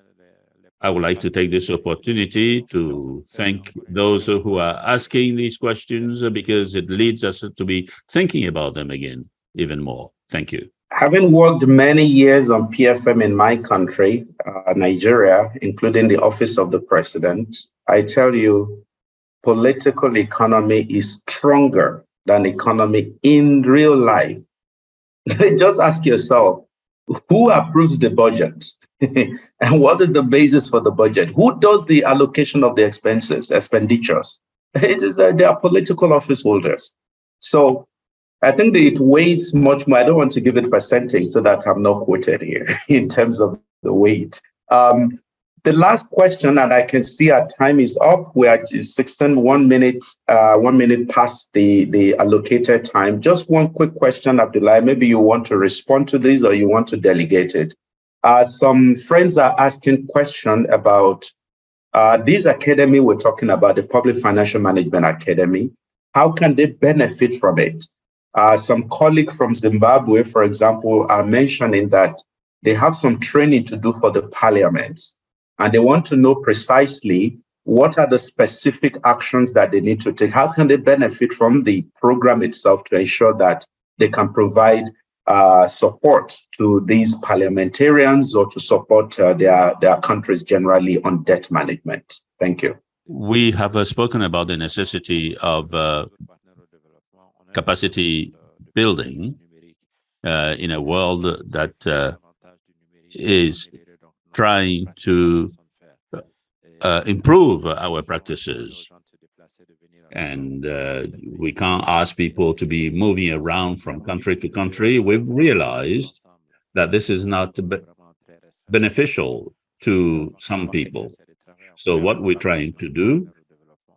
I would like to take this opportunity to thank those who are asking these questions because it leads us to be thinking about them again, even more. Thank you. Having worked many years on PFM in my country, Nigeria, including the Office of the President, I tell you, political economy is stronger than economy in real life. Just ask yourself, who approves the budget? And what is the basis for the budget? Who does the allocation of the expenditures? It is they are political office holders. So I think that it weights much more. I don't want to give it percentage so that I'm not quoted here in terms of the weight. The last question, and I can see our time is up. We are 1 minute past the allocated time. Just one quick question, Abdullah. Maybe you want to respond to this or you want to delegate it. Some friends are asking question about this academy we're talking about, the Public Financial Management Academy. How can they benefit from it? Some colleagues from Zimbabwe, for example, are mentioning that they have some training to do for the parliaments, and they want to know precisely what are the specific actions that they need to take. How can they benefit from the program itself to ensure that they can provide support to these parliamentarians or to support their countries generally on debt management? Thank you. We have spoken about the necessity of capacity building in a world that is trying to improve our practices. And we can't ask people to be moving around from country to country. We've realized that this is not beneficial to some people. So what we're trying to do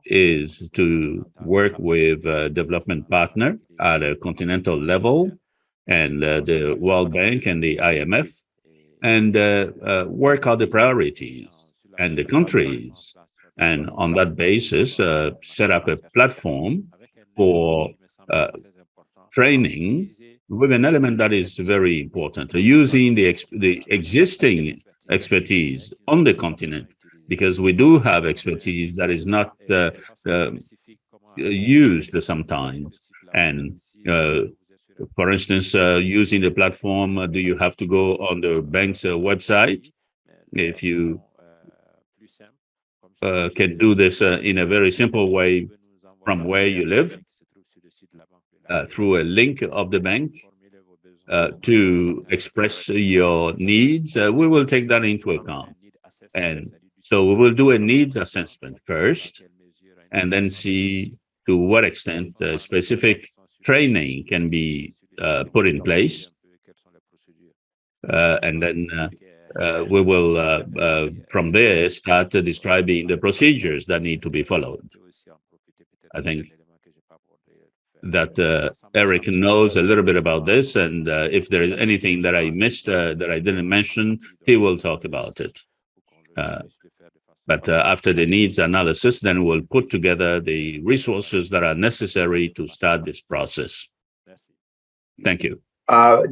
is to work with a development partner at a continental level and the World Bank and the IMF, and work out the priorities and the countries. And on that basis, set up a platform for training with an element that is very important, using the existing expertise on the continent, because we do have expertise that is not used sometimes. And for instance, using the platform, do you have to go on the bank's website? If you can do this in a very simple way from where you live, through a link of the bank, to express your needs, we will take that into account. And so we will do a needs assessment first, and then see to what extent specific training can be put in place. And then we will, from there, start describing the procedures that need to be followed. I think that Eric knows a little bit about this, and if there is anything that I missed, that I didn't mention, he will talk about it. But after the needs analysis, then we'll put together the resources that are necessary to start this process. Thank you.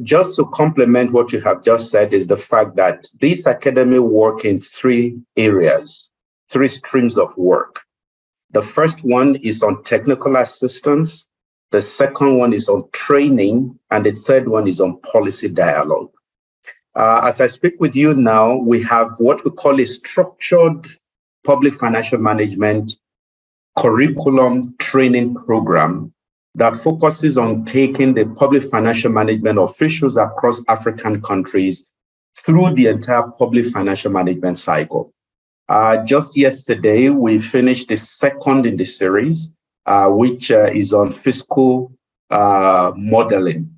Just to complement what you have just said is the fact that this academy work in 3 areas, 3 streams of work. The first one is on technical assistance. The second one is on training. And the third one is on policy dialogue. As I speak with you now, we have what we call a structured public financial management curriculum training program that focuses on taking the public financial management officials across African countries through the entire public financial management cycle. Just yesterday, we finished the second in the series, which is on fiscal modeling,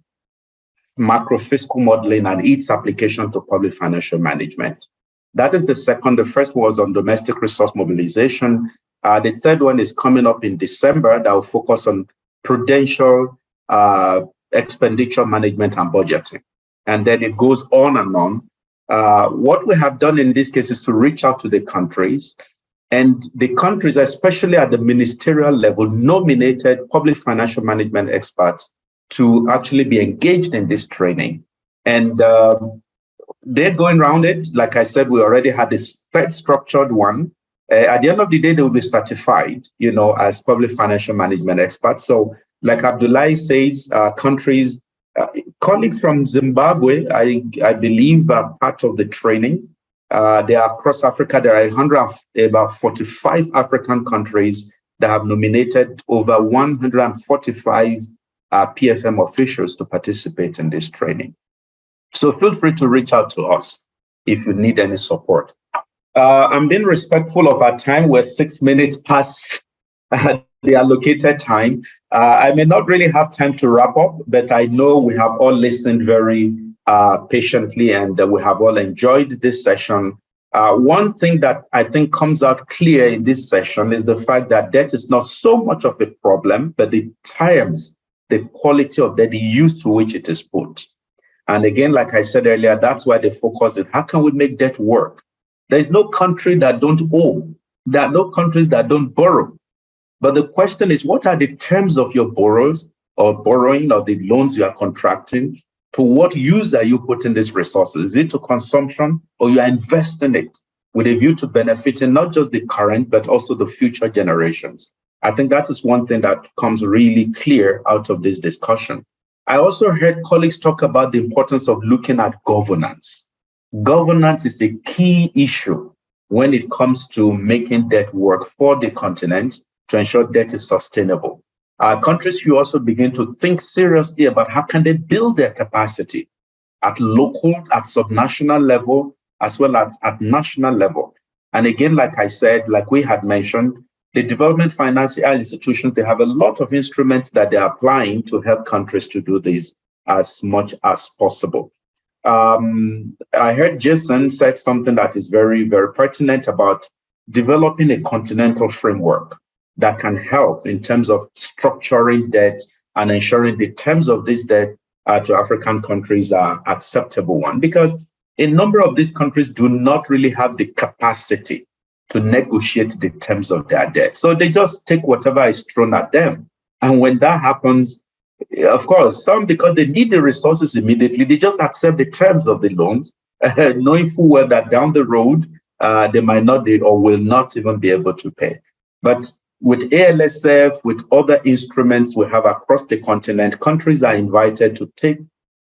macro fiscal modeling and its application to public financial management. That is the second. The first was on domestic resource mobilization. The third one is coming up in December that will focus on prudential expenditure management and budgeting. And then it goes on and on. What we have done in this case is to reach out to the countries, and the countries, especially at the ministerial level, nominated public financial management experts to actually be engaged in this training. And they're going around it. Like I said, we already had this structured one. At the end of the day, they will be certified, as public financial management experts. So like Abdullahi says, countries, colleagues from Zimbabwe, I believe are part of the training. They are across Africa. There are about 45 African countries that have nominated over 145 PFM officials to participate in this training. So feel free to reach out to us if you need any support. I'm being respectful of our time. We're 6 minutes past the allocated time. I may not really have time to wrap up, but I know we have all listened very patiently and we have all enjoyed this session. One thing that I think comes out clear in this session is the fact that debt is not so much of a problem, but the terms, the quality of debt, the use to which it is put. And again, like I said earlier, that's why the focus is how can we make debt work? There is no country that don't owe. There are no countries that don't borrow. But the question is, what are the terms of your borrows or borrowing or the loans you are contracting? To what use are you putting these resources? Is it to consumption or you are investing it with a view to benefiting not just the current, but also the future generations? I think that is one thing that comes really clear out of this discussion. I also heard colleagues talk about the importance of looking at governance. Governance is a key issue when it comes to making debt work for the continent to ensure debt is sustainable. Countries should also begin to think seriously about how can they build their capacity at local, at subnational level, as well as at national level. And again, like I said, like we had mentioned, the development financial institutions, they have a lot of instruments that they're applying to help countries to do this as much as possible. I heard Jason said something that is very, very pertinent about developing a continental framework that can help in terms of structuring debt and ensuring the terms of this debt to African countries are acceptable one. Because a number of these countries do not really have the capacity to negotiate the terms of their debt. So they just take whatever is thrown at them. And when that happens, of course, some, because they need the resources immediately, they just accept the terms of the loans, knowing full well that down the road, they might not be or will not even be able to pay. But with ALSF, with other instruments we have across the continent, countries are invited to take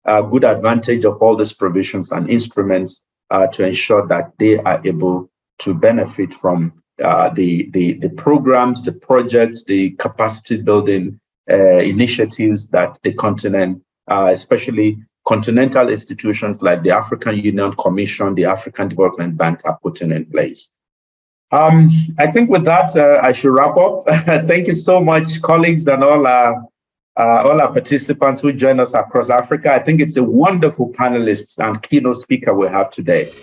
good advantage of all these provisions and instruments to ensure that they are able to benefit from the programs, the projects, the capacity building initiatives that the continent, especially continental institutions like the African Union Commission, the African Development Bank are putting in place. I think with that, I should wrap up. Thank you so much, colleagues, and all our participants who join us across Africa. I think it's a wonderful panelist and keynote speaker we have today.